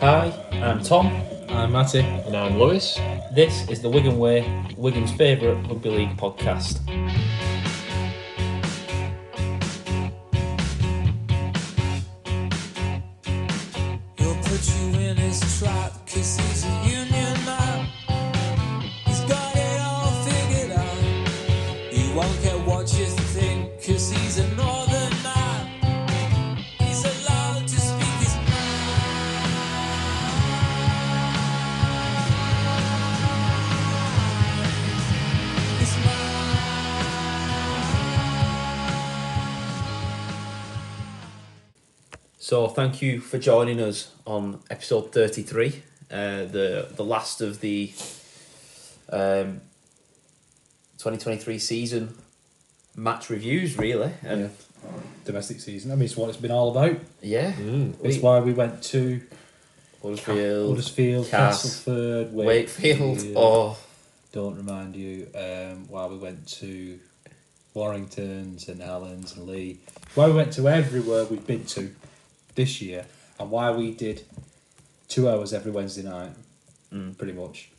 Hi, I'm Tom. I'm Matty. And I'm Lewis. This is the Wigan Way, Wigan's favourite rugby league podcast. He'll put you in his trap, 'cause he's a union man. He's got it all figured out. He won't care what you think, 'cause he's a northern man. He's allowed to speak his mind. His So thank you for joining us on episode 33, the last of the 2023 season match reviews, really. And Domestic season. I mean, it's what it's been all about. yeah, It's why we went to Huddersfield, Castleford, Wakefield, or don't remind you. Why we went to Warrington, St Helens, and Lee. Why we went to everywhere we've been to this year, and why we did 2 hours every Wednesday night, pretty much.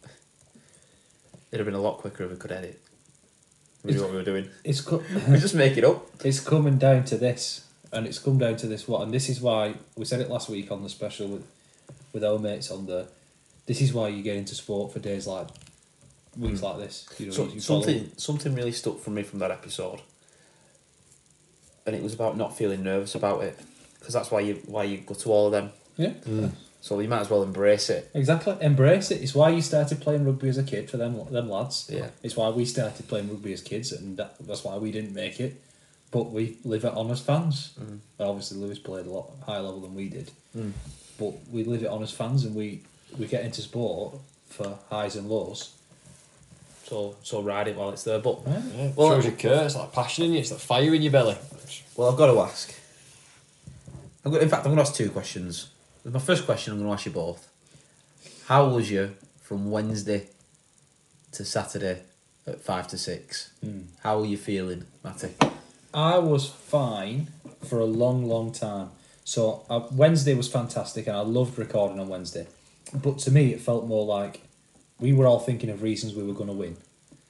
it'd have been a lot quicker if we could edit. We knew what we were doing. It's We just make it up. It's coming down to this, and it's come down to this. And this is why we said it last week on the special with our mates on the. This is why you get into sport for days like weeks like this. You know, So, you follow- something really stuck from me from that episode, and it was about not feeling nervous about it, because that's why you go to all of them. Yeah, So you might as well embrace it. exactly. Embrace it. It's why you started playing rugby as a kid for them lads. Yeah. It's why we started playing rugby as kids, and that's why we didn't make it. But we live it on as fans. Obviously, Lewis played a lot higher level than we did, but we live it on as fans, and we get into sport for highs and lows. So ride it while it's there. But Yeah, Well, shows your care. It's like passion in you. It's like fire in your belly. well, I've got to ask. I'm going to ask two questions. My first question, I'm going to ask you both. How was you from Wednesday to Saturday at 5 to 6? How are you feeling, Matty? I was fine for a long, long time. So Wednesday was fantastic, and I loved recording on Wednesday. But to me, it felt more like we were all thinking of reasons we were going to win,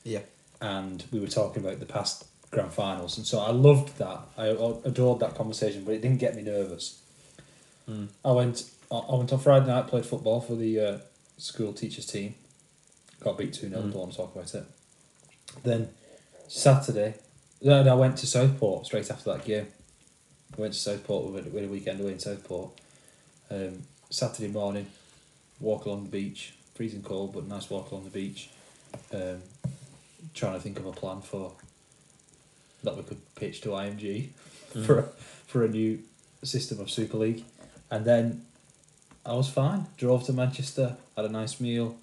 Yeah. and we were talking about the past grand finals, and so I loved that. I adored that conversation, but it didn't get me nervous. I went on Friday night, played football for the school teachers team. Got beat 2-0, don't want to talk about it. Then Saturday, then I went to Southport straight after that game. I went to Southport, we had a weekend away in Southport. Saturday morning, walk along the beach, freezing cold, but nice walk along the beach. Trying to think of a plan for that we could pitch to IMG for a new system of Super League. And then I was fine. Drove to Manchester, had a nice meal.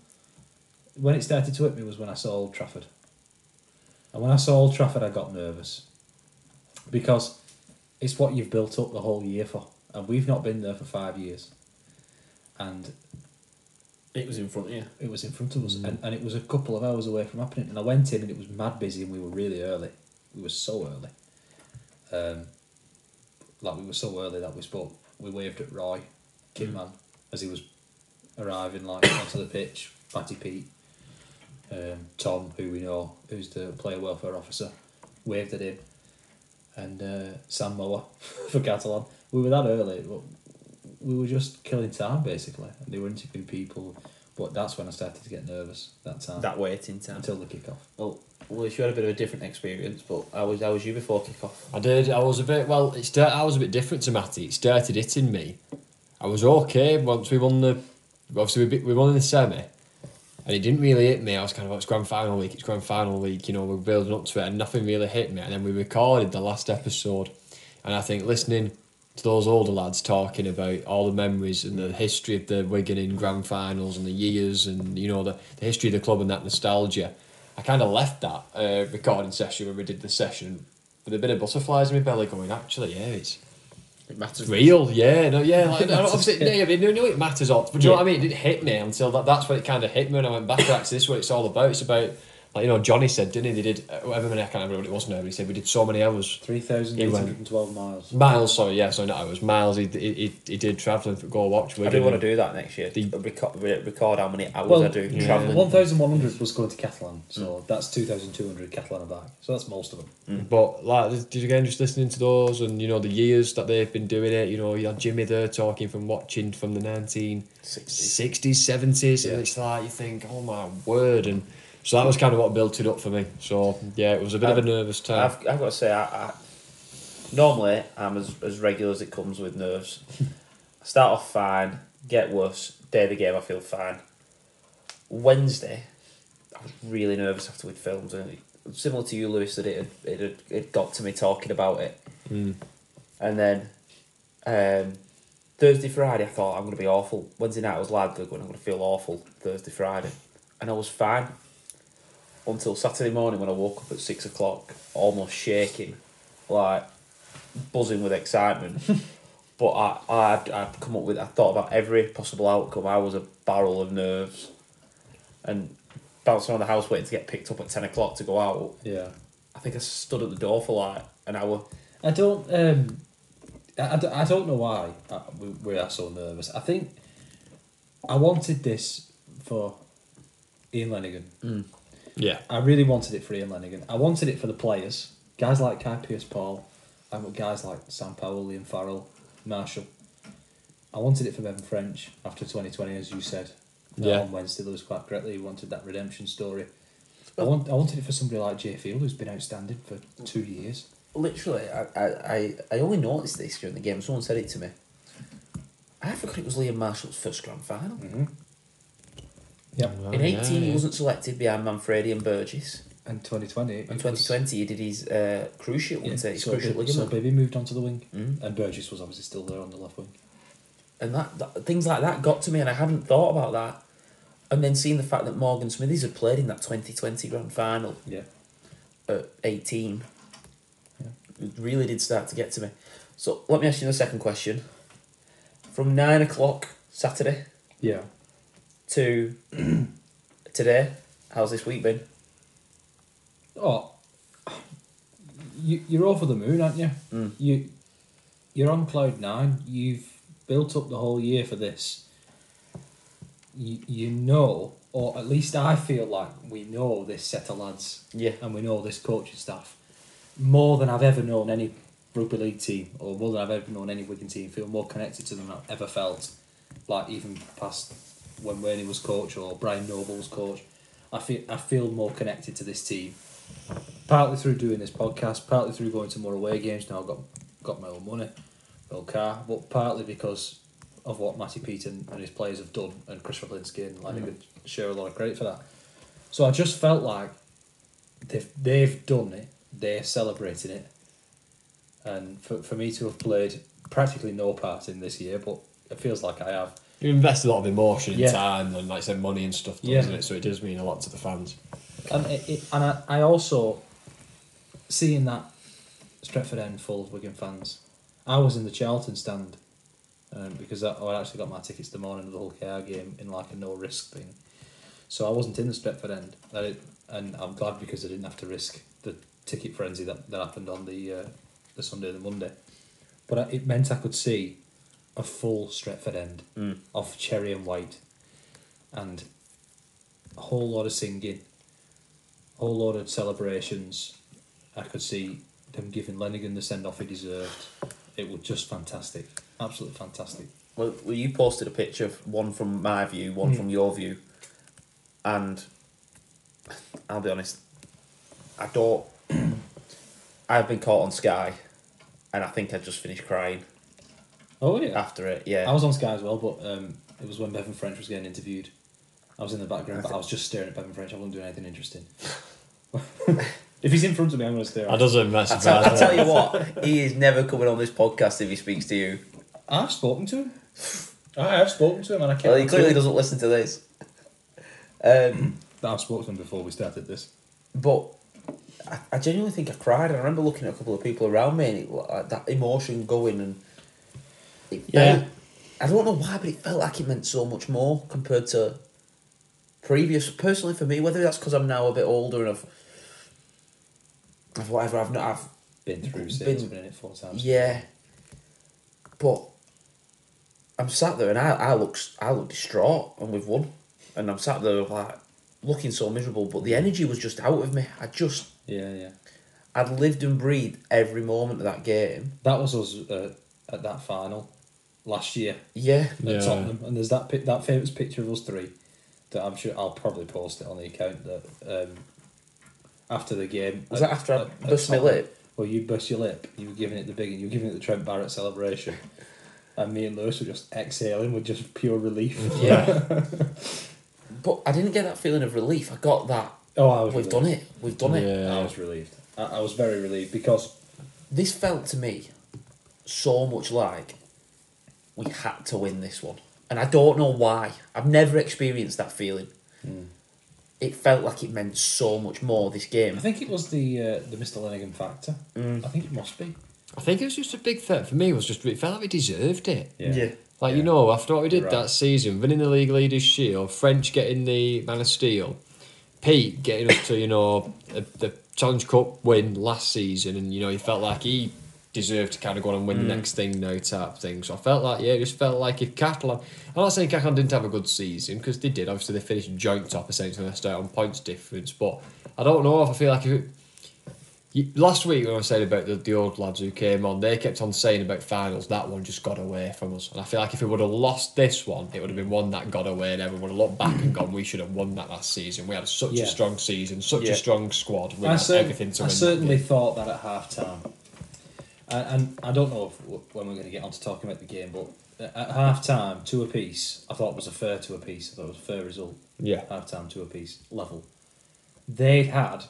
When it started to hit me was when I saw Old Trafford. And when I saw Old Trafford, I got nervous. Because it's what you've built up the whole year for. And we've not been there for 5 years. And It was in front of you. it was in front of us. And it was a couple of hours away from happening. And I went in and it was mad busy, and we were really early. We were so early. We were so early that we waved at Roy, Kitman, as he was arriving onto the pitch. Matty Pete, Tom, who we know, who's the player welfare officer, waved at him, and Sam Mower for Catalan. We were that early, but we were just killing time basically. And they were interviewing people, but that's when I started to get nervous. That time, That waiting time. until the kick-off. Well, you had a bit of a different experience, but how was you before kick-off? I did. I was a bit. Well, I was a bit different to Matty. It started hitting me. I was okay once we won the. Obviously, we won in the semi, and it didn't really hit me. I was kind of, it's grand final week. It's grand final week. You know, we're building up to it, and nothing really hit me. And then we recorded the last episode, and I think listening to those older lads talking about all the memories and the history of the Wigan in grand finals and the years, and you know the history of the club and that nostalgia. I kind of left that recording session when we did the session with a bit of butterflies in my belly going, actually, yeah, it's It matters. real, yeah, no, yeah. Like, It matters, obviously, yeah. yeah, I knew it matters all. But do you know what I mean? It didn't hit me until that's when it kind of hit me when I went back. Actually, this is what it's all about. It's about Like, Johnny said, didn't he? They did whatever many, I can't remember what it was now, but he said we did so many hours. 3,812 miles. Miles, sorry, yeah, sorry, not hours. Miles, he did travelling for go watch Wigan. I do want to do that next year. Record how many hours I do travelling. 1,100 was going to Catalan, so that's 2,200 Catalan and back. So that's most of them. But like, again, just listening to those and the years that they've been doing it. You had Jimmy there talking from watching from the 1960s, 70s, and it's like you think, oh my word, and so that was kind of what built it up for me. So yeah, it was a bit of a nervous time. I've got to say, I normally I'm as regular as it comes with nerves. I start off fine, get worse. Day of the game, I feel fine. Wednesday, I was really nervous after we'd filmed, and similar to you, Lewis, that it got to me talking about it. And then Thursday, Friday, I thought I'm going to be awful. Wednesday night, I was like, I'm going to feel awful. Thursday, Friday, and I was fine until Saturday morning when I woke up at 6 o'clock, almost shaking, like buzzing with excitement. But I'd come up with, I thought about every possible outcome. I was a barrel of nerves, and bouncing around the house waiting to get picked up at 10 o'clock to go out. Yeah. I think I stood at the door for like an hour. I don't know why we are so nervous. I think I wanted this for Ian Lenigan. Yeah. I really wanted it for Ian Lenigan. I wanted it for the players. Guys like Kai Pearce-Paul. I've got guys like Sam Powell, Liam Farrell, Marshall. I wanted it for Bevan French after 2020, as you said. On Wednesday, Lewis quite correctly, he wanted that redemption story. I wanted it for somebody like Jay Field, who's been outstanding for 2 years. Literally, I only noticed this during the game. Someone said it to me. I forgot it was Liam Marshall's first grand final. Yep. In 18, he wasn't selected behind Manfredi and Burgess. And 2020. In 2020, he did his cruciate, wasn't it? His cruciate ligament. So Baby moved on to the wing, and Burgess was obviously still there on the left wing. And that things like that got to me, and I hadn't thought about that. And then seeing the fact that Morgan Smithies had played in that 2020 grand final at 18, it really did start to get to me. So let me ask you the second question. From 9 o'clock Saturday to today, how's this week been? Oh, you're over the moon, aren't you? You're on cloud nine. You've built up the whole year for this. You know, or at least I feel like we know this set of lads. Yeah. And we know this coaching staff more than I've ever known any rugby league team, or more than I've ever known any Wigan team. Feel more connected to them than I've ever felt. Like even past when Wayne was coach or Brian Noble was coach, I feel more connected to this team. Partly through doing this podcast, partly through going to more away games. Now I've got my own money, my own car, but partly because of what Matty Peat and his players have done, and Chris Rablinski and Lanigan share a lot of credit for that. So I just felt like they've done it, they're celebrating it, and for me to have played practically no part in this year, but it feels like I have. You invest a lot of emotion and time and, like I said, money and stuff, doesn't it? So it does mean a lot to the fans. And I also, seeing that Stretford End full of Wigan fans, I was in the Charlton stand because I actually got my tickets the morning of the Hull KR game in like a no risk thing, so I wasn't in the Stretford End, and I'm glad because I didn't have to risk the ticket frenzy that happened on the Sunday and the Monday, but it meant I could see a full Stretford End of cherry and white, and a whole lot of singing, a whole lot of celebrations. I could see them giving Lenigan the send-off he deserved. It was just fantastic, absolutely fantastic. Well, you posted a picture of one from my view, one from your view, and I'll be honest, I've been caught on Sky, and I think I just finished crying. Oh yeah. After it, yeah. I was on Sky as well, but it was when Bevan French was getting interviewed. I was in the background, but I was just staring at Bevan French. I wasn't doing anything interesting. If he's in front of me, I'm going to stare at him. That doesn't mess I tell you what, he is never coming on this podcast if he speaks to you. I've spoken to him. I have spoken to him, and I can't. Well, he clearly doesn't listen to this. I've spoken to him before we started this. But I genuinely think I cried. I remember looking at a couple of people around me, and that emotion going, and I don't know why, but it felt like it meant so much more compared to previous. Personally, for me, whether that's because I'm now a bit older and I've whatever, I've Been through since, been in it 4 times. yeah. But I'm sat there and I look distraught, and we've won, and I'm sat there like looking so miserable. But the energy was just out of me. Yeah. I'd lived and breathed every moment of that game. That was us at that final last year Yeah. at Tottenham, and there's that that famous picture of us three that I'm sure I'll probably post it on the account that after the game. Was that after I burst my lip? Well, you burst your lip. You were giving it the big, and you were giving it the Trent Barrett celebration, and me and Lewis were just exhaling with just pure relief. Yeah. But I didn't get that feeling of relief. I got that. Oh, I was. We've relieved. done it. We've done it. I was relieved. I was very relieved because This felt to me so much like we had to win this one. And I don't know why. I've never experienced that feeling. It felt like it meant so much more, this game. I think it was the Mr. Lennigan factor. I think it must be. I think it was just a big thing for me. It felt like we deserved it. Yeah. Like, Yeah. after what we did Right. that season, winning the League Leaders Shield, French getting the Man of Steel, Pete getting us to, the Challenge Cup win last season, and, he felt like he deserved to kind of go on and win the next thing now type thing. So I felt like, it just felt like if Catalan... I'm not saying Catalan didn't have a good season, because they did. Obviously, they finished joint top, essentially, they started on points difference, but I don't know if I feel like if it... Last week when I was saying about the old lads who came on, they kept on saying about finals, that one just got away from us. And I feel like if we would have lost this one, it would have been one that got away, and everyone would have looked back and gone, we should have won that last season. We had such a strong season, such a strong squad. We had everything to win. I certainly thought that at half time. And I don't know when we're going to get on to talking about the game, but at half time, 2 apiece, I thought it was a fair 2 apiece. I thought it was a fair result. Yeah. Half time, 2 apiece level. They'd had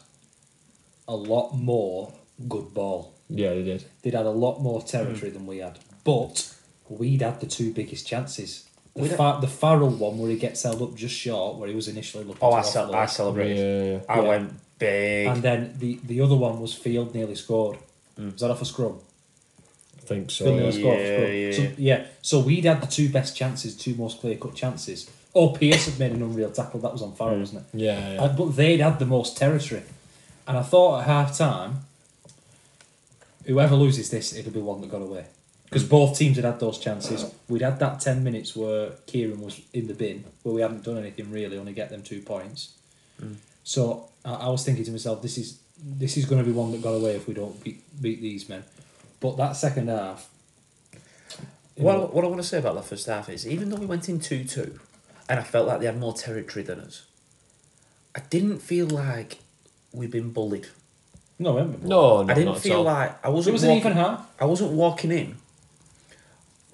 a lot more good ball. Yeah, they did. They'd had a lot more territory than we had. But we'd had the 2 biggest chances. The Farrell one where he gets held up just short, where he was initially looking to I offload. celebrated. Yeah. I went big. And then the other one was Field nearly scored. Was that off a scrum? I think so. Field nearly scored off Yeah, a scrum. So we'd had the 2 best chances, 2 most clear-cut chances. Oh, Pierce had made an unreal tackle. That was on Farrell, wasn't it? Yeah. But they'd had the most territory. And I thought at half-time, whoever loses this, it'll be one that got away. Because both teams had had those chances. We'd had that 10 minutes where Kieran was in the bin, where we hadn't done anything really, only get them 2 points. So I was thinking to myself, this is going to be one that got away if we don't beat these men. But that second half... What I want to say about that first half is, even though we went in 2-2, and I felt like they had more territory than us, I didn't feel like we'd been bullied. No, I haven't. No, I didn't not feel at all. like... It was an even half. I wasn't walking in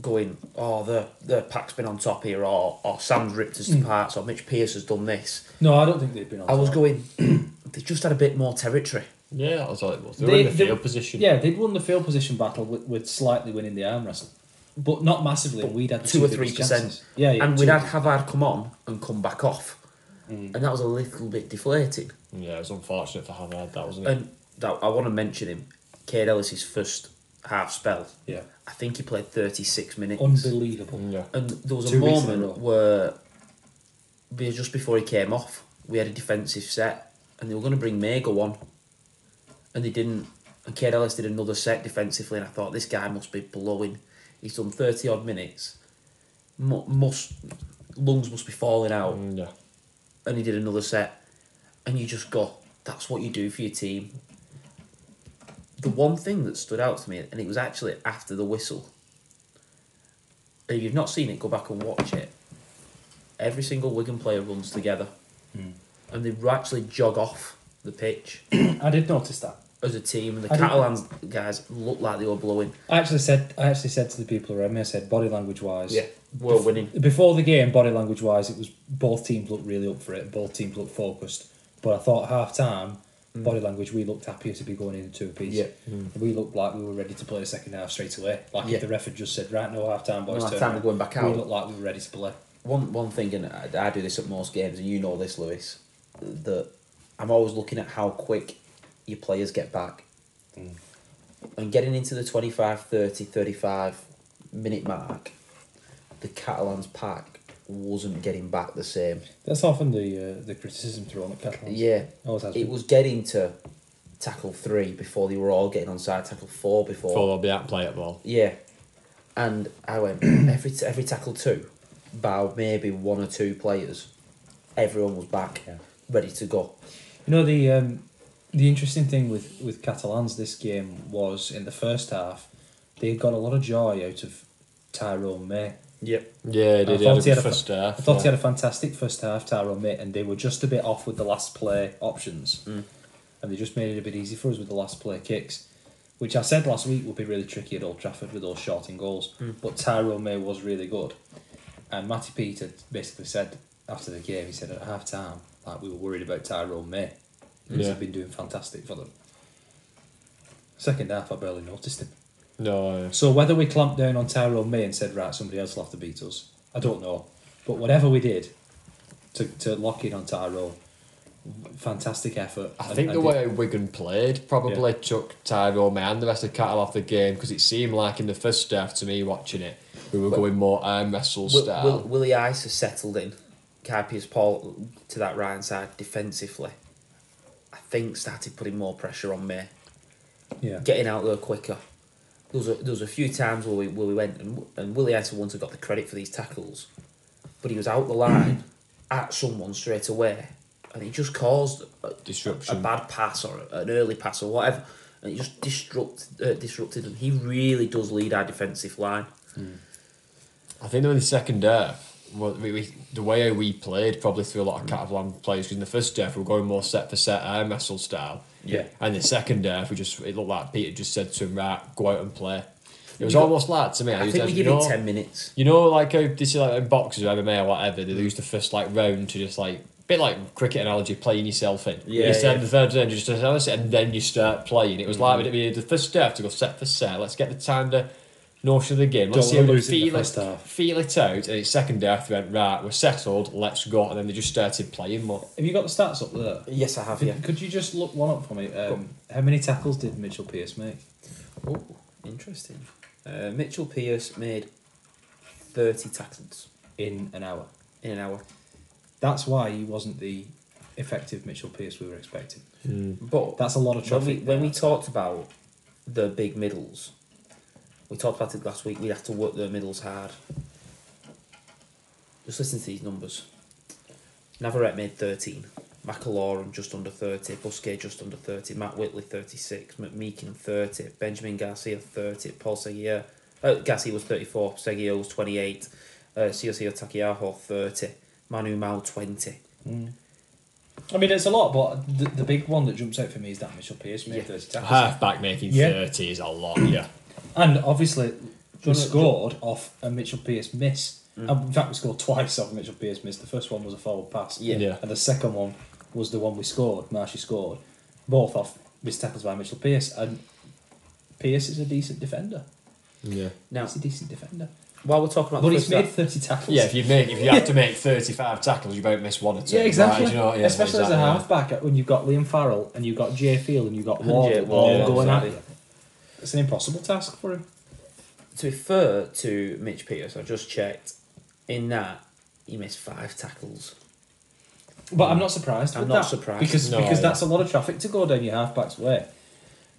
going, oh, the pack's been on top here, or Sam's ripped us to parts, or Mitch Pearce has done this. No, I don't think they'd been on I was top. going, they just had a bit more territory. Yeah, that was all it was. They were in the field position. Yeah, they'd won the field position battle with slightly winning the arm wrestle. But not massively. But We'd had the 2 or biggest 3%. chances. Yeah, And 2 we'd or had Havard come on and come back off. And that was a little bit deflating. Yeah, it was unfortunate for Havard, that wasn't it? And that, I want to mention him, Cade Ellis's first half spell. Yeah. I think he played 36 minutes. Unbelievable. Yeah. And there was a 2 weeks in a moment row. where, just before he came off, we had a defensive set, and they were going to bring Mago on, and they didn't. And Cade Ellis did another set defensively, and I thought, this guy must be blowing. He's done 30 odd minutes. Lungs must be falling out. Yeah. And he did another set, and you just go, that's what you do for your team. The one thing that stood out to me, and it was actually after the whistle, and if you've not seen it, go back and watch it. Every single Wigan player runs together, and they actually jog off the pitch I did notice that. as a team, and the I didn't- Catalans guys looked like they were blowing. I actually said to the people around me, I said body language wise. We're winning. Before the game, body language wise, it was both teams looked really up for it. Both teams looked focused. But I thought half time, body language, we looked happier to be going in 2 apiece. Yeah. We looked like we were ready to play the second half straight away. Like Yeah. if the ref had just said, right, no half time, boys. No, turn half-time, around," we're going back We out. looked like we were ready to play. One thing, and I do this at most games, and you know this, Lewis, that I'm always looking at how quick your players get back. And getting into the 25, 30, 35 minute mark, the Catalans pack wasn't getting back the same. That's often the criticism thrown at Catalans. Yeah, Always has it been. was getting to tackle 3 before they were all getting onside, tackle 4 before. Before they'll be out play at ball. Yeah, and I went every tackle 2, bar maybe 1 or 2 players, everyone was back, ready to go. You know, the interesting thing with Catalans this game was in the first half, they got a lot of joy out of Tyrone May. Yep. Yeah, they did. He had a first half. I thought he had a fantastic first half, Tyrone May, and they were just a bit off with the last play options. And they just made it a bit easy for us with the last play kicks, which I said last week would be really tricky at Old Trafford with those shorting goals. But Tyrone May was really good. And Matty Peter basically said after the game, he said at half time, like, we were worried about Tyrone May. He's been doing fantastic for them. Second half, I barely noticed him. No. So whether we clamped down on Tyrone May and said, right, somebody else will have to beat us, I don't know. But whatever we did to lock in on Tyrone, fantastic effort. I think the way Wigan played probably took Tyrone May and the rest of Cattle off the game, because it seemed like in the first half, to me watching it, we were going more arm wrestle style. Willie Ice has settled in. Carpius Paul to that right hand side defensively. I think started putting more pressure on May. Yeah. Getting out there quicker. There was a few times where we went and Willie Ice once got the credit for these tackles, but he was out the line at someone straight away, and he just caused Disruption. a bad pass or an early pass or whatever, and he just disrupted. And he really does lead our defensive line. I think in the second half, the way we played probably threw a lot of Catalan players, because in the first half we were going more set for set arm wrestle style. Yeah. And the second half it looked like Peter just said to him, right, go out and play. It was almost like, to me, I think we give it 10 minutes. You know, like how this is like in boxers or MMA or whatever, they use the first like round to just like, bit like cricket analogy, playing yourself in. Yeah, you start the third round, just and then you start playing. It was like we did the first half to go set for set. Let's get the time to notion of the game. Let's see how we feel it out. And it's second half, we went, right, we're settled, let's go. And then they just started playing more. Have you got the stats up there? Yes, I have. Yeah. Could you just look one up for me? How many tackles did Mitchell Pearce make? Oh, interesting. Mitchell Pearce made 30 tackles In an hour. in an hour. That's why he wasn't the effective Mitchell Pearce we were expecting. But That's a lot of traffic. when we talked about the big middles, we talked about it last week. We have to work the middles hard. Just listen to these numbers. Navarrete made 13. McAloran just under 30. Busquets just under 30. Matt Whitley 36. McMeekin 30. Benjamin Garcia 30. Paul Seguier. Garcia was 34. Seguier was 28. Ciosio Takiaho 30. Manu Mao 20. I mean, it's a lot, but the big one that jumps out for me is that Mitchell Pearce made 30 tackles. Half-back making 30 is a lot, yeah. And obviously, we scored off a Mitchell Pearce miss. In fact, we scored twice off a Mitchell Pearce miss. The first one was a forward pass. Yeah. And the second one was the one we scored, Marshy scored. Both off missed tackles by Mitchell Pearce. And Pearce is a decent defender. Yeah. Now, He's a decent defender. while we're talking about But the he's first made half, 30 tackles. Yeah, if you have to make 35 tackles, you won't miss one or two. Yeah, exactly. Right, you know, Especially as a halfback, when you've got Liam Farrell and you've got Jay Field and you've got Ward all going at you. It's an impossible task for him. to be fair to Mitch Pearce, I just checked. In that, he missed 5 tackles. But I'm not surprised. I'm with not that, surprised. because No, that's a lot of traffic to go down your halfback's way.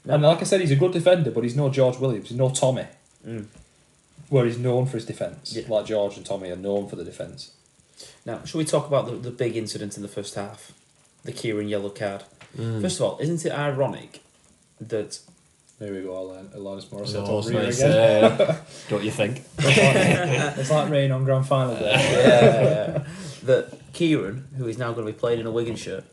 And like I said, he's a good defender, but he's no George Williams. He's no Tommy, where he's known for his defence. Yeah. Like George and Tommy are known for the defence. Now, shall we talk about the big incident in the first half? The Kieran yellow card. First of all, isn't it ironic that... There we go, Alanis Oh, Morissette. nice, Again. don't you think? It's like rain on grand final day. that Kieran, who is now going to be playing in a Wigan shirt,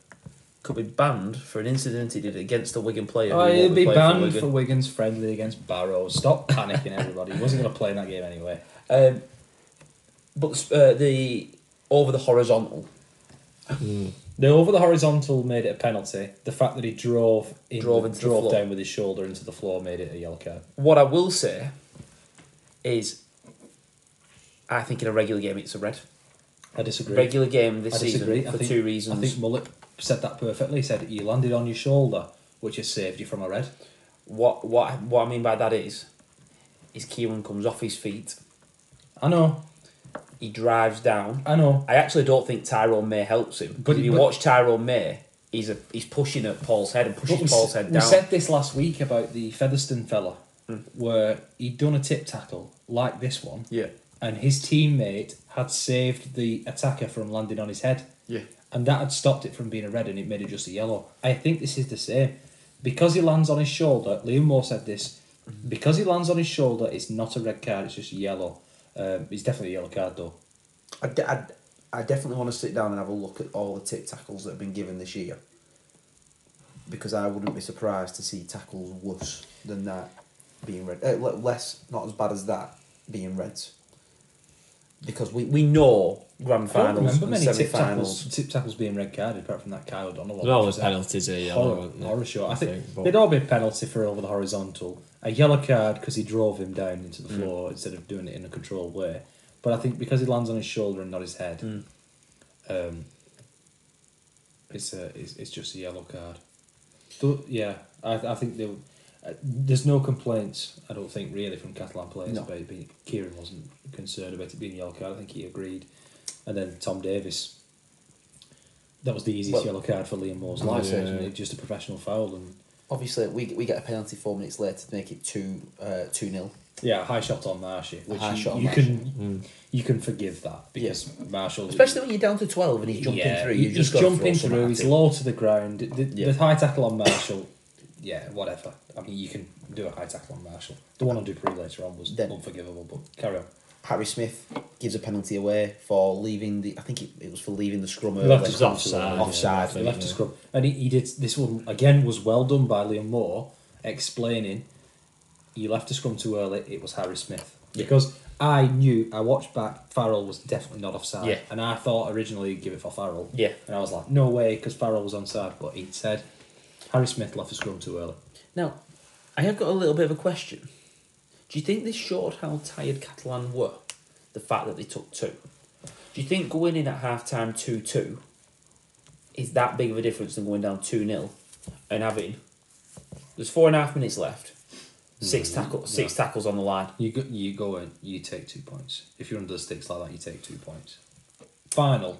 could be banned for an incident he did against a Wigan player. Oh, who he'll won't be playing banned for Wigan. Wigan's friendly against Barrow. Stop panicking, everybody. He wasn't going to play in that game anyway. But the over the horizontal. The over the horizontal made it a penalty. The fact that he drove into the floor. down with his shoulder into the floor made it a yellow card. What I will say is, I think in a regular game it's a red. I disagree. Regular game this I disagree. season for 2 reasons. I think Mullet said that perfectly. He said you landed on your shoulder, which has saved you from a red. What I mean by that is Kieran comes off his feet. I know. he drives down. I know. I actually don't think Tyrone May helps him. But if you watch Tyrone May, he's pushing at Paul's head and pushes Paul's head down. We said this last week about the Featherstone fella, where he'd done a tip tackle like this one, and his teammate had saved the attacker from landing on his head. Yeah. And that had stopped it from being a red and it made it just a yellow. I think this is the same. Because he lands on his shoulder, Liam Moore said this, because he lands on his shoulder, it's not a red card, it's just a yellow. It's definitely a yellow card though. I definitely want to sit down and have a look at all the tip tackles that have been given this year. Because I wouldn't be surprised to see tackles worse than that being red. Less, not as bad as that, being reds. Because we know grand I don't finals remember and many semi-finals. tip tackles being red carded apart from that Kyle O'Donnell one. all the penalties are yellow, Horror, aren't they? horror show. I think but- they'd all be a penalty for over the horizontal. A yellow card because he drove him down into the floor instead of doing it in a controlled way. But I think because he lands on his shoulder and not his head, it's just a yellow card. So, yeah, I think there's no complaints. I don't think really from Catalan players about it being. Kieran wasn't concerned about it being a yellow card. I think he agreed. And then Tom Davis. That was the easiest yellow card for Liam Moore's life. yeah. Wasn't it? Just a professional foul and. Obviously, we get a penalty 4 minutes later to make it 2-0. Yeah, a high shot on Marshy, which high shot on you can forgive that because Marshall, Especially when you're down to 12 and he's jumping through. You just gotta jumping throw through. He's something at low to the ground. The high tackle on Marshall, yeah, whatever. I mean, you can do a high tackle on Marshall. The one on Dupree later on was unforgivable. But carry on. Harry Smith gives a penalty away for leaving the. I think it was for leaving the scrum He early. left his offside. Offside. He left a scrum, and he did. This one again was well done by Liam Moore, explaining. You left a scrum too early. It was Harry Smith because I watched back. Farrell was definitely not offside, and I thought originally he'd give it for Farrell. Yeah, and I was like, no way, because Farrell was onside. But he said Harry Smith left a scrum too early. Now, I have got a little bit of a question. Do you think this showed how tired Catalan were? The fact that they took 2. Do you think going in at half time 2-2 is that big of a difference than going down 2-0 and having there's 4.5 minutes left, six tackles on the line? You go and you take 2 points. If you're under the sticks like that, you take 2 points. Final.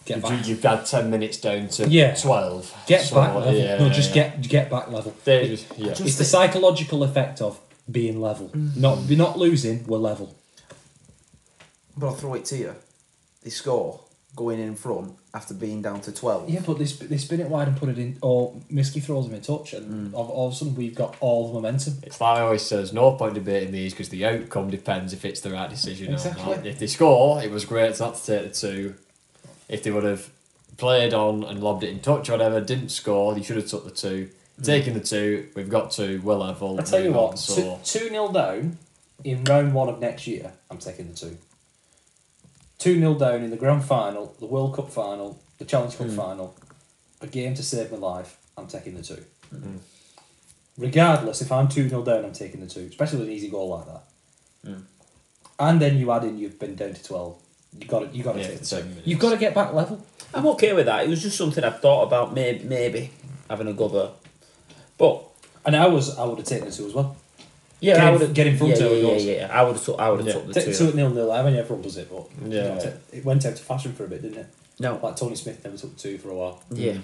Get back. You've had 10 minutes down to 12. Get back level. Get back level. It's the psychological effect of being level. Not losing, we're level. But I'll throw it to you. They score going in front after being down to 12. Yeah, but they spin it wide and put it in, or Miski throws them in touch, and all of a sudden we've got all the momentum. It's like I always say, there's no point debating these because the outcome depends if it's the right decision or Exactly. not. If they score, it was great not to take the 2. If they would have played on and lobbed it in touch or whatever, didn't score, they should have took the 2. Taking the 2, we've got 2, we're level. I'll tell you what, so 2-0 down in round 1 of next year, I'm taking the 2. 2-0 down in the grand final, the World Cup final, the Challenge Cup final, a game to save my life, I'm taking the 2. Regardless, if I'm 2-0 down, I'm taking the 2, especially with an easy goal like that. And then you add in you've been down to 12. You got to take the 2. You've got to get back level. I'm okay with that. It was just something I thought about maybe having a go there. But and I would have taken the 2 as well. Yeah, I would get in front of it. Yeah. I would have took the 2. 2-0. I mean, everyone does it, but it went out of fashion for a bit, didn't it? No, like Tony Smith never took 2 for a while. Yeah.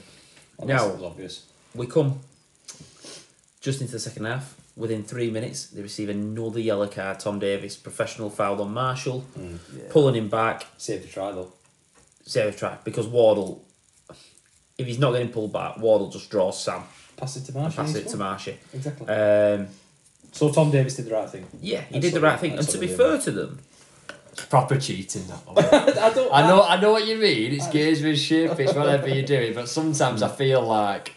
Now it was obvious. We come just into the second half. Within 3 minutes, they receive another yellow card. Tom Davis, professional foul on Marshall, pulling him back. Save the try though. Save the try because Wardle, if he's not getting pulled back, Wardle just draws Sam. Pass it to Marshy. Exactly. So Tom Davis did the right thing. Yeah, he did the right thing. And to be fair to them, it's proper cheating that one. I know what you mean. It's gamesmanship, it's whatever you're doing, but sometimes I feel like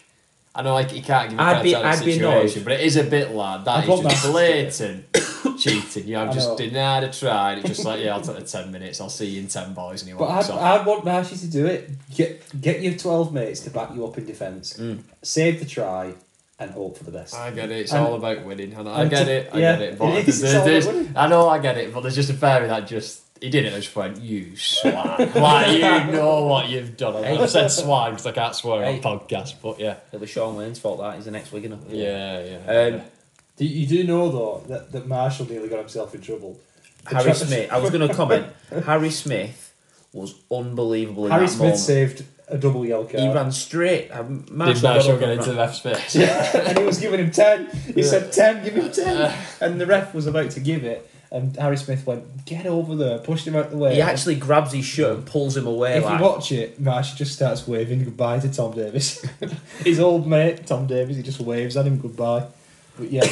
I know you can't give a credit out of the situation, but it is a bit like that. It's just blatant cheating. I've just denied a try, and it's just like, I'll take the 10 minutes. I'll see you in 10 boys, and he walks off. I'd want Marshy to do it. Get your 12 mates to back you up in defence. Save the try. And hope for the best. I get it. It's all about winning. I get it. But I know I get it. But there's just a fairy that he did it. I just went, you swag. Like you know what you've done. I've said swag because I can't swear on podcast. But yeah, it'll be Sean Wayne's fault. That he's the next Wigan. Yeah. You do know though that Marshall nearly got himself in trouble Harry Smith. I was going to comment. Harry Smith was unbelievable in Harry that Smith moment. saved a double yellow card. He ran straight. Did Marshall get into the left space? And he was giving him 10. He said 10, give him 10. And the ref was about to give it. And Harry Smith went, get over there, pushed him out the way. He actually grabs his shirt and pulls him away. If you watch it, Marsh just starts waving goodbye to Tom Davis. His old mate, Tom Davis, he just waves at him goodbye. But yeah,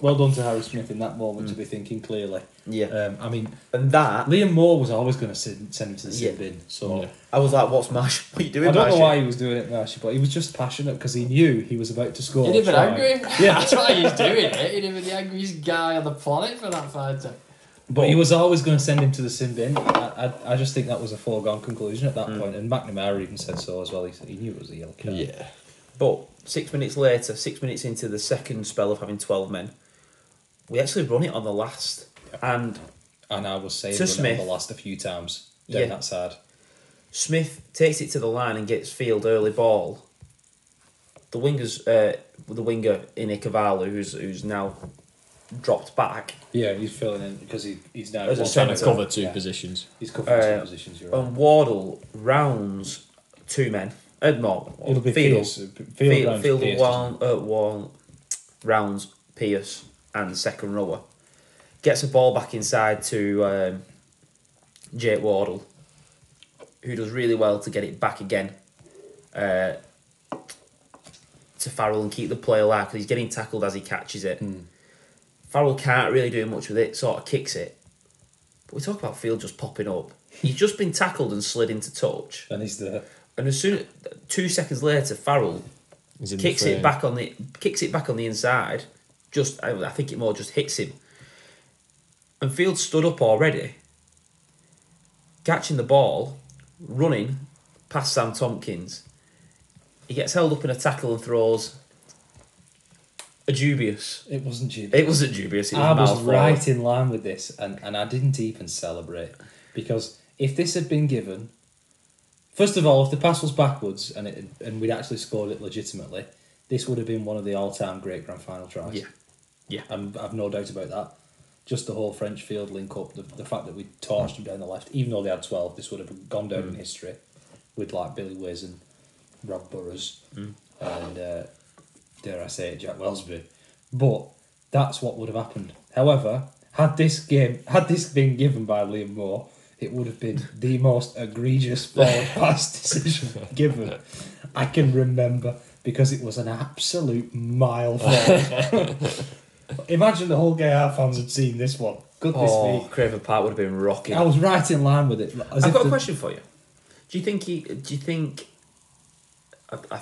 well done to Harry Smith in that moment to be thinking clearly. Yeah. I mean, and that... Liam Moore was always going to send him to the sin Yeah. bin. So Yeah. I was like, what's Marsh? What are you doing, I don't know Marsh? why he was doing it, Marsh, but he was just passionate because he knew he was about to score. He'd have been try. angry. Yeah. That's why he's doing it. He'd have been the angriest guy on the planet for that fighter. But he was always going to send him to the sin bin. I just think that was a foregone conclusion at that point. And McNamara even said so as well. He knew it was a yellow card. Yeah. But 6 minutes later, 6 minutes into the second spell of having 12 men, we actually run it on the last. And I was saying To run it Smith. on the last a few times down Yeah. that side. Smith takes it to the line and gets field early ball. The the winger in Ikavalu, who's now dropped back, Yeah, he's filling in because he's now As a Trying to centre. cover two Yeah. positions. He's covering two positions. You're right. and Wardle rounds two men. No, It'll be Field. Pierce. Field rounds Field Pierce, one rounds Pierce and the second rower. Gets a ball back inside to Jake Wardle, who does really well to get it back again to Farrell and keep the play alive because he's getting tackled as he catches it. Farrell can't really do much with it, sort of kicks it. But we talk about Field just popping up. He's just been tackled and slid into touch. and he's there. And as soon 2 seconds later, Farrell He's in kicks the it back on the inside. I think it more just hits him. And Field stood up already, catching the ball, running past Sam Tompkins. He gets held up in a tackle and throws a dubious. It wasn't dubious. It wasn't dubious. It was I was mouthful. right in line with this, and I didn't even celebrate because if this had been given, first of all, if the pass was backwards and we'd actually scored it legitimately, this would have been one of the all-time great grand final tries. Yeah. I've no doubt about that. Just the whole French field link up, the fact that we torched them down the left, even though they had 12, this would have gone down in history with like Billy Wiz and Rob Burrows and dare I say it, Jack Wellsby. But that's what would have happened. However, had this been given by Liam Moore, it would have been the most egregious forward pass decision given I can remember because it was an absolute mile forward. Imagine the whole Gayar fans had seen this one. Goodness me. Craven Park would have been rocking. I was right in line with it. I've got a question for you. Do you think?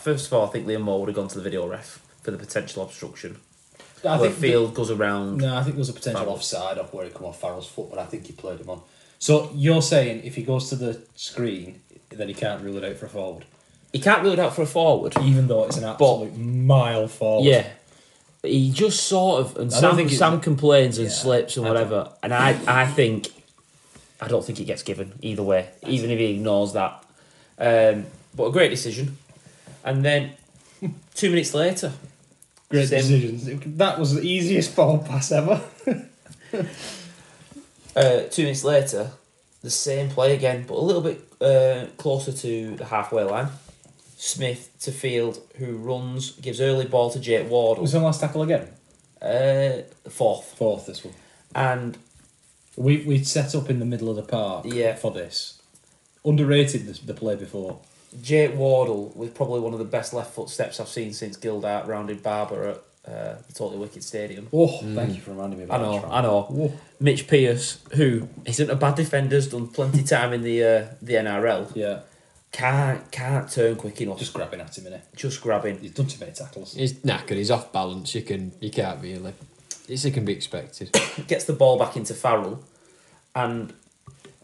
First of all, I think Liam Moore would have gone to the video ref for the potential obstruction. I Where think Field goes around. No, I think there was a potential Farrell. offside off where he come off Farrell's foot, but I think he played him on. So you're saying if he goes to the screen, then he can't rule it out for a forward, He can't rule it out for a forward. even though it's an absolute mile forward. Yeah. He just sort of, and I don't think Sam complains and Yeah, slips and I whatever, and I don't think it gets given either way, even if he ignores that. But a great decision, and then 2 minutes later, Great same- decisions. That was the easiest forward pass ever. 2 minutes later, the same play again, but a little bit closer to the halfway line. Smith to Field, who runs, gives early ball to Jake Wardle. Was the last tackle again? Fourth. This one. And We'd set up in the middle of the park Yeah. for this. Underrated the play before. Jake Wardle with probably one of the best left foot steps I've seen since Gildart rounded Barber at the Totally Wicked Stadium. Oh, thank you for reminding me I about that. know, I know. Whoa. Mitch Pearce, who isn't a bad defender, has done plenty of time in the NRL. Yeah, Can't turn quick enough. just grabbing at him, innit? Just grabbing. He's done too many tackles. He's knackered. He's off balance. You can't really. It can be expected. Gets the ball back into Farrell, and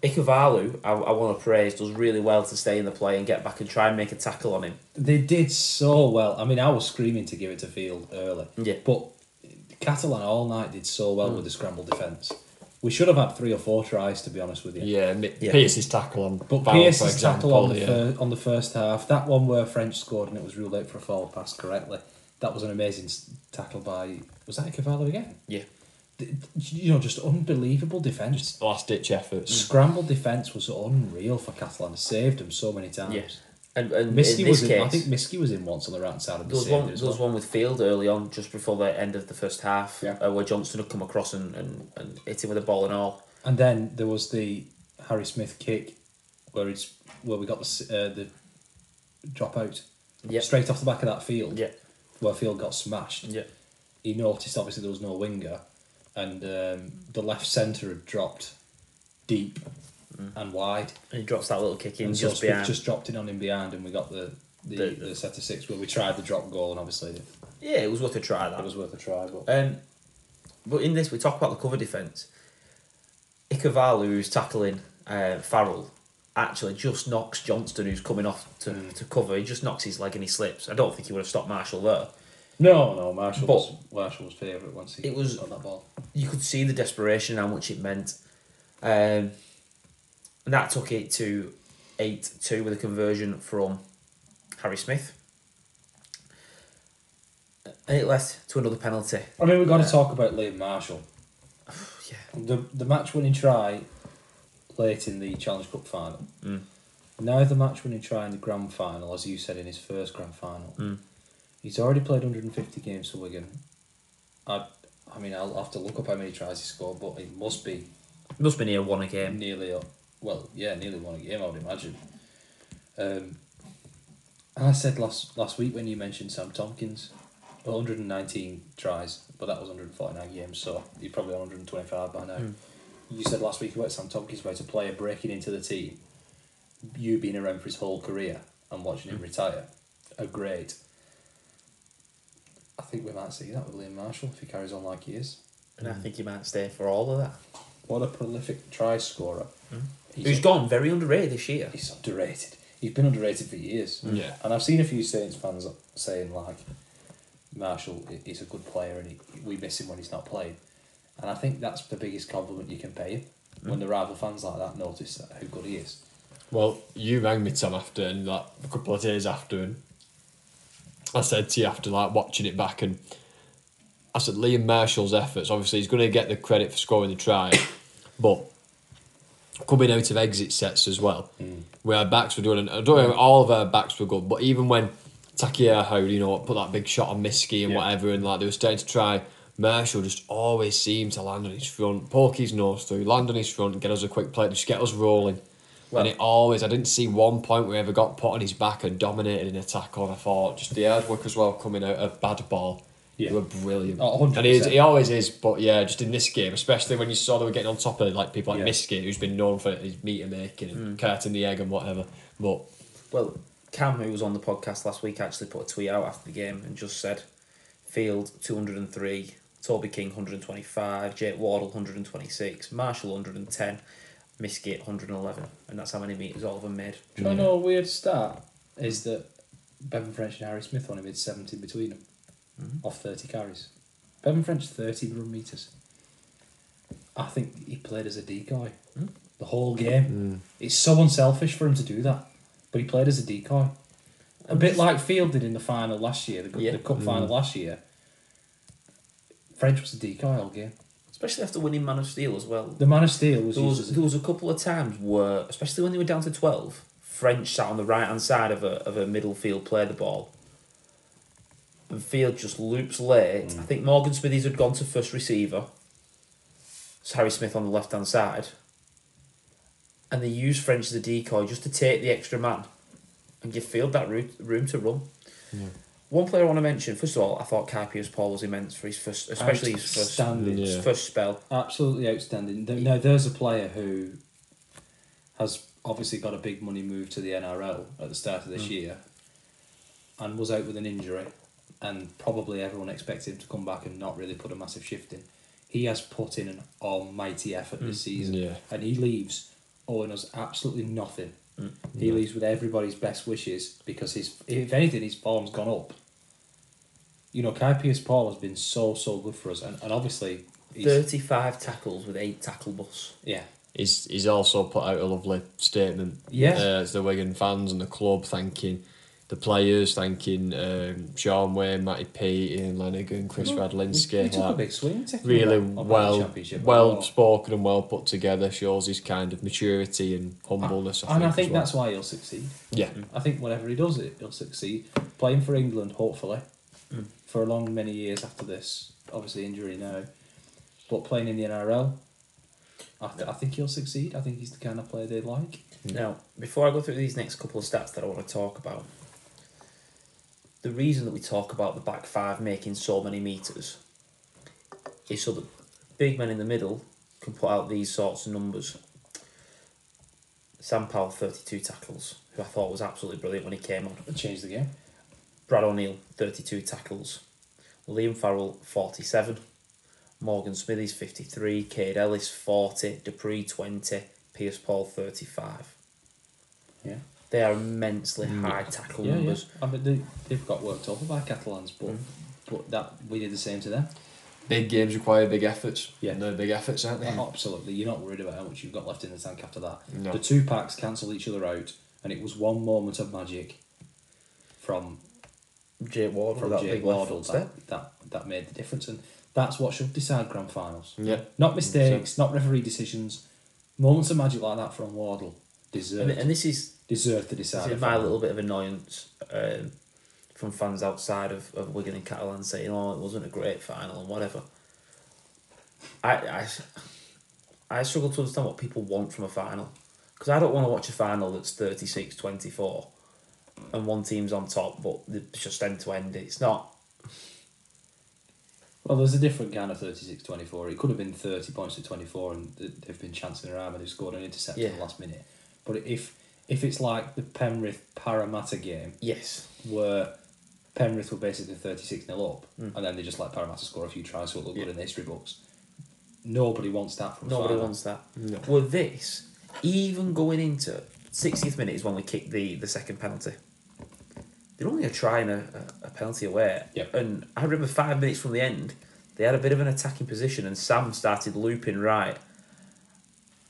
Ikavalu, I want to praise, does really well to stay in the play and get back and try and make a tackle on him. They did so well. I mean, I was screaming to give it to Field early. Yeah. But Catalan all night did so well with the scramble defence. We should have had 3 or 4 tries, to be honest with you. Yeah, Pierce's tackle on. But Farrell, Pierce's for example, tackle on the first half, that one where French scored and it was ruled out for a forward pass correctly, that was an amazing tackle by... Was that Ikavalu again? Yeah. Just unbelievable defence. Last ditch efforts. Scramble defence was unreal for Catalans. Saved them so many times. Yeah. And Misky in this was case, in. I think Misky was in once on the right side of the there save. was one with Field early on, just before the end of the first half, Yeah. where Johnston had come across and hit him with a ball and all. And then there was the Harry Smith kick, where we got the dropout Yep. straight off the back of that field. Yeah. Where Field got smashed. Yeah. He noticed obviously there was no winger, and the left centre had dropped deep and wide. And he drops that little kick in And just so behind. just dropped in on him behind, and we got the set of six where we tried the drop goal, and obviously Yeah, it was worth a try, that. it was worth a try. But But in this, we talk about the cover defence. Ikavalu, who's tackling Farrell, actually just knocks Johnston, who's coming off to cover. He just knocks his leg and he slips. I don't think he would have stopped Marshall there. no, Marshall was favourite once he got that ball. You could see the desperation and how much it meant. And that took it to 8-2 with a conversion from Harry Smith. And it led to another penalty. I mean, we've got to talk about Liam Marshall. Yeah. The match-winning try late in the Challenge Cup final. Now the match-winning try in the grand final, as you said, in his first grand final. He's already played 150 games for Wigan. I mean, I'll have to look up how many tries he scored, but it must be near one a game. nearly one a game, I would imagine. And I said last week when you mentioned Sam Tompkins, 119 tries, but that was 149 games, so he's probably on 125 by now. You said last week about Sam Tompkins about a player breaking into the team, you being around for his whole career and watching him retire, are great. I think we might see that with Liam Marshall if he carries on like he is. And I think he might stay for all of that. What a prolific try scorer. Who's gone very underrated this year. He's underrated. He's been underrated for years. Yeah. And I've seen a few Saints fans saying, like, Marshall is a good player and we miss him when he's not playing. And I think that's the biggest compliment you can pay him, when the rival fans like that notice how good he is. Well, you rang me, Tom, after, and like a couple of days after, and I said to you after like watching it back, and I said Liam Marshall's efforts, obviously he's going to get the credit for scoring the try, but coming out of exit sets as well, where our backs were doing, and I don't know, all of our backs were good, but even when Takiyaho, put that big shot on Miski and whatever, and like they were starting to try, Marshall just always seemed to land on his front, poke his nose through, land on his front, and get us a quick play, just get us rolling. Well, and I didn't see one point where he ever got put on his back and dominated in attack on. I thought just the hard work as well coming out of bad ball. Yeah. They were brilliant. Oh, 100%. And he always is, but yeah, just in this game, especially when you saw they were getting on top of like people like Miski, who's been known for his meter making and carting the egg and whatever. But Well, Cam, who was on the podcast last week, actually put a tweet out after the game and just said Field 203, Toby King 125, Jake Wardle 126, Marshall 110, Miski 111, and that's how many metres all of them made. Do you know a weird stat? Is that Bevan French and Harry Smith only made 70 between them, off 30 carries. Bevan French 30 run metres. I think he played as a decoy the whole game. It's so unselfish for him to do that, but he played as a decoy. A bit like Field did in the final last year, the cup final last year. French was a decoy all game. Especially after winning Man of Steel as well. The Man of Steel was There was a couple of times where, especially when they were down to 12, French sat on the right hand side of a middle field, play the ball, and Field just loops late. I think Morgan Smithies had gone to first receiver. It's Harry Smith on the left hand side, and they used French as a decoy just to take the extra man and give Field that room to run. Yeah. One player I want to mention, first of all, I thought Kai Pearce-Paul was immense for his first, especially his first spell. Absolutely outstanding. Now, there's a player who has obviously got a big money move to the NRL at the start of this year and was out with an injury, and probably everyone expected him to come back and not really put a massive shift in. He has put in an almighty effort this season, and he leaves owing us absolutely nothing. He leaves with everybody's best wishes because if anything, his form's gone up. Kai Pearce-Paul has been so good for us, and obviously 35 tackles with 8 tackle busts. Yeah. He's also put out a lovely statement to the Wigan fans and the club, thanking the players, thanking Sean Wayne, Matty P, Ian Lanigan, Chris Radlinski. We took a like, big swing, really on the well championship. well spoken and well put together. Shows his kind of maturity and humbleness. I think as well. that's why he'll succeed. Yeah. I think whenever he does it, he'll succeed. Playing for England, hopefully, for a long many years after this. Obviously, injury now, but playing in the NRL, I think he'll succeed. I think he's the kind of player they like. Now, before I go through these next couple of stats that I want to talk about, the reason that we talk about the back five making so many metres is so that big men in the middle can put out these sorts of numbers. Sam Powell, 32 tackles, who I thought was absolutely brilliant when he came on. It changed the game. Brad O'Neill, 32 tackles. Liam Farrell, 47. Morgan Smithies, 53. Cade Ellis, 40. Dupree, 20. Pierce Paul, 35. Yeah. They are immensely high tackle numbers. I mean, they've got worked over by Catalans, but that we did the same to them. Big games require big efforts. Yeah. And they're big efforts, aren't they? Absolutely. You're not worried about how much you've got left in the tank after that. No. The two packs cancel each other out, and it was one moment of magic from Jake Wardle, from that Jake big left Wardle foot step. that made the difference, and that's what should decide grand finals. Yeah. Not mistakes, not referee decisions. Moments of magic like that from Wardle deserve And this is to decide. this a is my final. little bit of annoyance from fans outside of Wigan and Catalans saying, "Oh, it wasn't a great final and whatever." I struggle to understand what people want from a final, because I don't want to watch a final that's 36-24 and one team's on top, but it's just end to end. It's not. Well, there's a different kind of 36-24. It could have been 30 points to 24, and they've been chancing around and they've scored an intercept in the last minute. But if it's like the Penrith Parramatta game, Yes. where Penrith were basically 36-0 up, and then they just let Parramatta score a few tries, so it looked good in the history books. Nobody wants that from a Nobody final. wants that. No. Well, this, even going into 60th minute is when we kicked the second penalty. They're only trying a penalty away. Yep. And I remember 5 minutes from the end, they had a bit of an attacking position and Sam started looping right.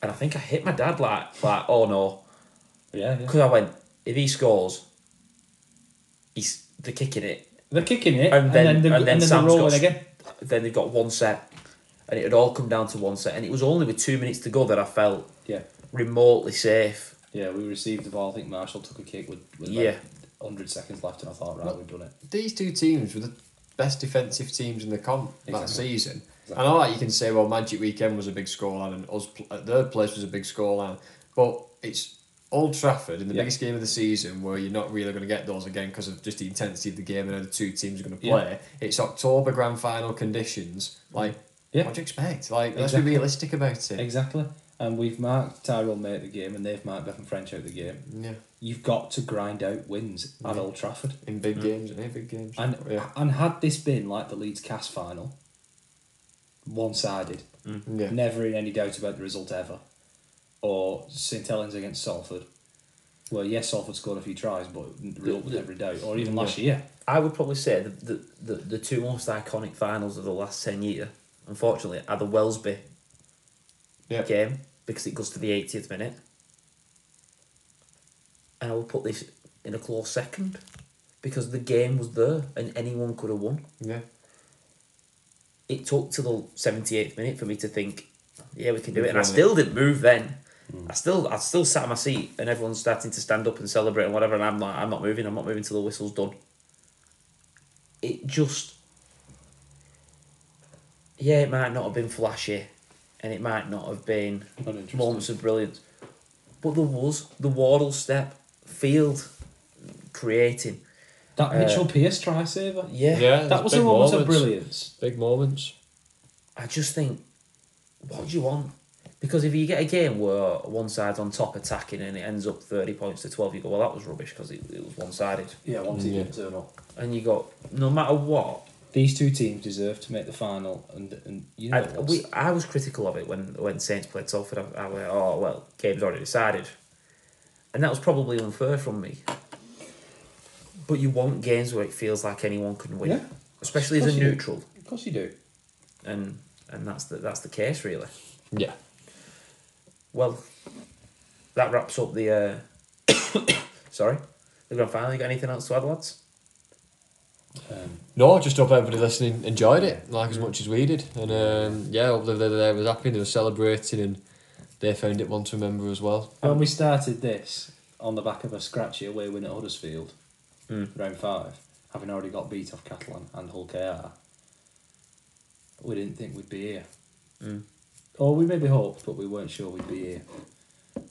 And I think I hit my dad like oh no. Yeah. Because I went, if he scores, they're kicking it. They're kicking it, And then they're Sam's rolling got, again. Then they've got one set. And it had all come down to one set. And it was only with 2 minutes to go that I felt Yeah. remotely safe. Yeah, we received the ball. I think Marshall took a kick with Yeah. 100 seconds left, and I thought, right, we've done it. These two teams were the best defensive teams in the comp that Exactly. season. Exactly. I know like you can say, well, Magic Weekend was a big scoreline and us at third place was a big scoreline, but it's Old Trafford in the biggest game of the season where you're not really going to get those again because of just the intensity of the game and how the two teams are going to play. It's October grand final conditions. Like, what do you expect? Like, let's be realistic about it. Exactly. And we've marked Tyrone May at the game, and they've marked Bevan French out the game. Yeah. You've got to grind out wins at Old Trafford. In big games and big games. And had this been like the Leeds Cast final, one-sided, Yeah. never in any doubt about the result ever, or St Helens against Salford, well, yes, Salford scored a few tries, but the result was every doubt, or even last year. I would probably say the two most iconic finals of the last 10 years, unfortunately, are the Wellesby game, because it goes to the 80th minute. And I would put this in a close second, because the game was there and anyone could have won. Yeah. It took to the 78th minute for me to think, yeah, we can do it. And I still didn't move then. I still sat in my seat and everyone's starting to stand up and celebrate and whatever, and I'm not moving till the whistle's done. It just, it might not have been flashy and it might not have been moments of brilliance, but there was the Wardle step, field creating. That Mitchell Pearce try saver. Yeah, that was a big moment of moments. brilliance. Big moments. I just think, what do you want? Because if you get a game where one side's on top attacking and it ends up 30 points to 12, you go, well, that was rubbish because it was one-sided. Yeah, one team didn't turn up. And you go, no matter what. These two teams deserve to make the final, and you know I was critical of it when Saints played Salford. I went, oh, well, game's already decided. And that was probably unfair from me. But you want games where it feels like anyone can win. Especially as a neutral. Of course you do. And that's the case, really. Yeah. Well, that wraps up the the grand final. You got anything else to add, lads? No, just hope everybody listening enjoyed it like as much as we did, and hope they was happy, they were celebrating, and they found it one to remember as well. When we started this on the back of a scratchy away win at Huddersfield, round 5, having already got beat off Catalan and Hull KR, we didn't think we'd be here. Or we maybe hoped, but we weren't sure we'd be here.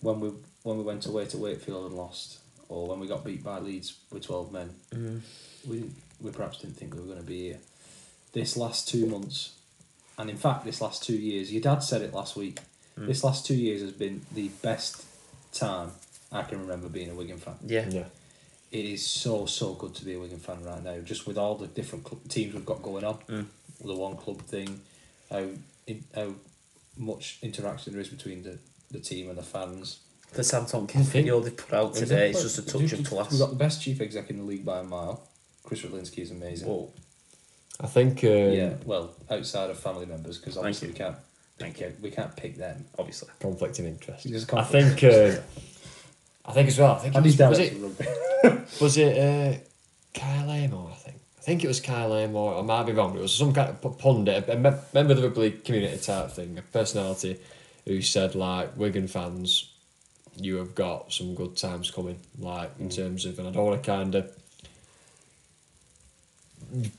When we went away to Wakefield and lost, or when we got beat by Leeds with 12 men, we perhaps didn't think we were going to be here. This last 2 months, and in fact this last 2 years, your dad said it last week, this last 2 years has been the best time I can remember being a Wigan fan. Yeah. It is so good to be a Wigan fan right now, just with all the different teams we've got going on, the one club thing, how much interaction there is between the team and the fans. The Sam Tompkins video they put out today is just a touch of class. We've got the best chief exec in the league by a mile. Chris Rutlinski is amazing. Whoa. I think well, outside of family members, because obviously we can't pick them. Obviously, conflict of interest. I think as well. I think was it Kyle Amor? I think it was Kyle Amor. I might be wrong, but it was some kind of pundit, a member of the rugby league community type thing, a personality who said like, Wigan fans, you have got some good times coming, like in terms of, and I don't want to kind of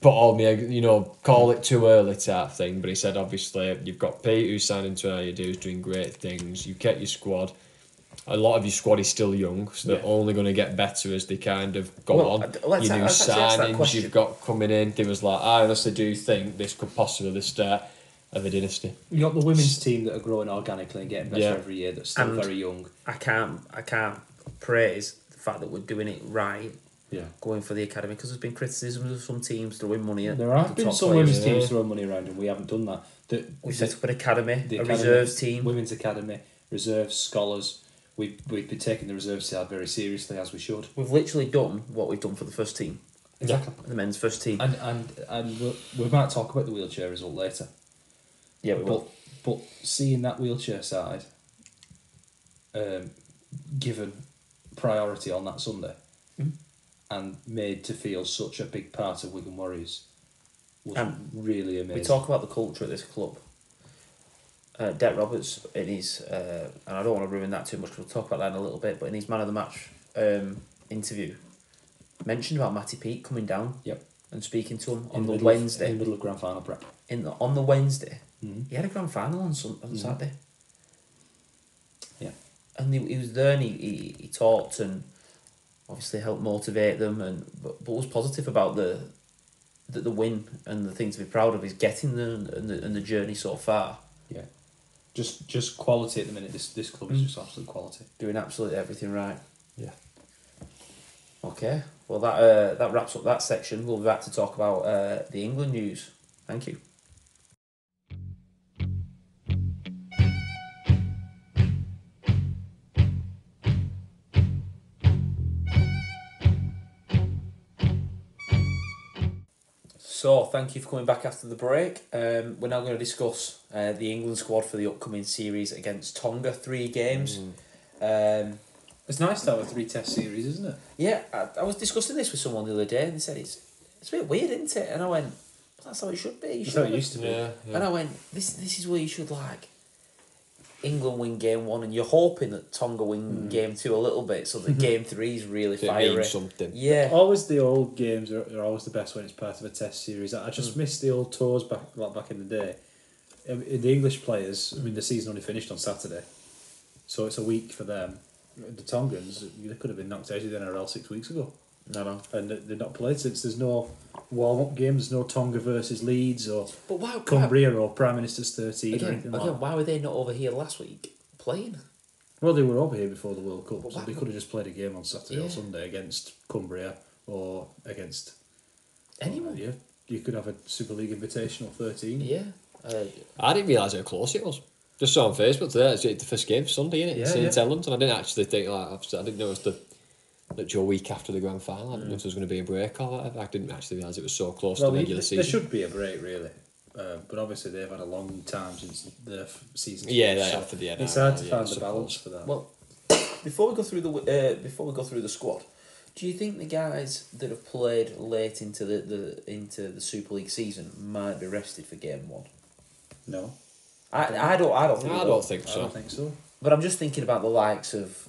put all me, call it too early type thing, but he said obviously you've got Pete who's signing to IUD, who's doing great things, you've kept your squad, a lot of your squad is still young, so they're only going to get better as they kind of go on. Your new signings you've got coming in, they was like, I honestly do think this could possibly the start of a dynasty. You got the women's team that are growing organically and getting better every year, that's still very young. I can't praise the fact that we're doing it right. Yeah, going for the academy, because there's been criticisms of some teams throwing money at there have been some women's teams throwing money around, and we haven't done that. We set up an academy, reserves team, women's academy, reserves, scholars. We've been taking the reserves side very seriously, as we should. We've literally done what we've done for the first team. Exactly. The men's first team. And we might talk about the wheelchair result later. Yeah, we will. But seeing that wheelchair side given priority on that Sunday and made to feel such a big part of Wigan Warriors was really amazing. We talk about the culture at this club. Det Roberts, in his, and I don't want to ruin that too much because we'll talk about that in a little bit, but in his man of the match interview, mentioned about Matty Peake coming down and speaking to him on the Wednesday. In the middle of grand final prep. On the Wednesday, he had a grand final on Saturday. Yeah. And he was there and he talked and obviously helped motivate them, but was positive about the win and the thing to be proud of is getting them and the journey so far. Yeah. Just quality at the minute. This club is just absolute quality. Doing absolutely everything right. Yeah. Okay. Well, that wraps up that section. We'll be back to talk about the England news. Thank you. So, thank you for coming back after the break. We're now going to discuss the England squad for the upcoming series against Tonga. 3 games. It's nice to have a 3-test series, isn't it? Yeah, I was discussing this with someone the other day and they said it's a bit weird, isn't it? And I went, well, that's how it should be. That's how it used to be. Yeah. And I went, this is where you should England win game 1 and you're hoping that Tonga win game 2 a little bit so that game 3 is really fiery. Means something. Yeah. Always the old games are always the best when it's part of a test series. I just miss the old tours back in the day. The English players, I mean, the season only finished on Saturday, so it's a week for them. The Tongans, they could have been knocked out of the NRL 6 weeks ago. No. And they've not played since. There's no warm-up games, no Tonga versus Leeds or But Cumbria or Prime Minister's 13 or anything like that. Why were they not over here last week playing? Well, they were over here before the World Cup, so they could have just played a game on Saturday or Sunday against Cumbria or against anyone. You could have a Super League Invitational 13. Yeah. I didn't realise how close it was. Just saw on Facebook today, it's the first game for Sunday, innit? Yeah, St Helens, and I didn't actually think, I didn't know it was your week after the grand final. I didn't know if there was going to be a break or whatever. I didn't actually realise it was so close to the regular season. There should be a break, really. But obviously they've had a long time since their season. Yeah, they have for the NRL. It's hard to find the balance for that. Well, before we go through the squad, Do you think the guys that have played late into the Super League season might be rested for game one? No, I don't think. I they don't will. think I so. don't think so. But I'm just thinking about the likes of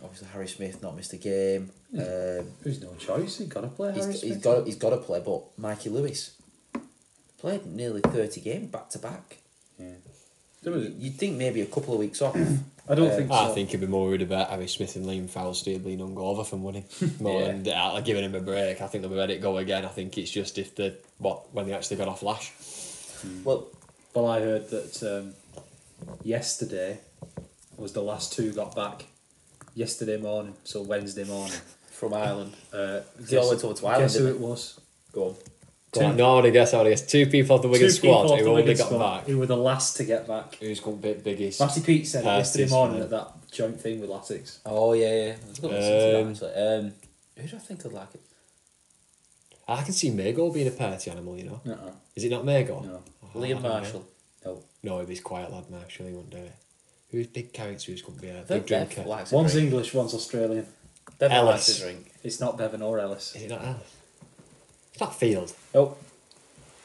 obviously Harry Smith not missed a game. There's no choice. He's got to play. Harry He's Smith. got to play, but Mikey Lewis played nearly 30 games back to back. Yeah. You'd think maybe a couple of weeks off. I don't think so. I think he'd be more worried about Harry Smith and Liam Fowlsty being hungover from winning more Yeah. than giving him a break. I think they'll be ready to go again. I think it's just if when they actually got off Lash. Well, I heard that yesterday was the last two got back. Yesterday morning, so Wednesday morning. from Ireland. They all went over to Ireland, Guess who didn't it was? Go on. No, I guess 2 people of the Wigan squad who only got back. Who were the last to get back. Who's going to be biggest? Matty Pete said it yesterday Percy's morning fine. at that joint thing with Latics. Oh yeah. I've got to listen to that, actually. Who do I think would like it? I can see Mago being a party animal, you know. Uh-uh. Is it not Mago? No. Oh, I Liam don't know. Marshall. No. No, he's quiet lad Marshall, he won't do it. Who's big character who's going to be a I big think Bev drinker? likes a One's drink. English, one's Australian. Bev Ellis. likes a drink. It's not Bevan or Ellis. Is it not Alice? It's not Field. Oh.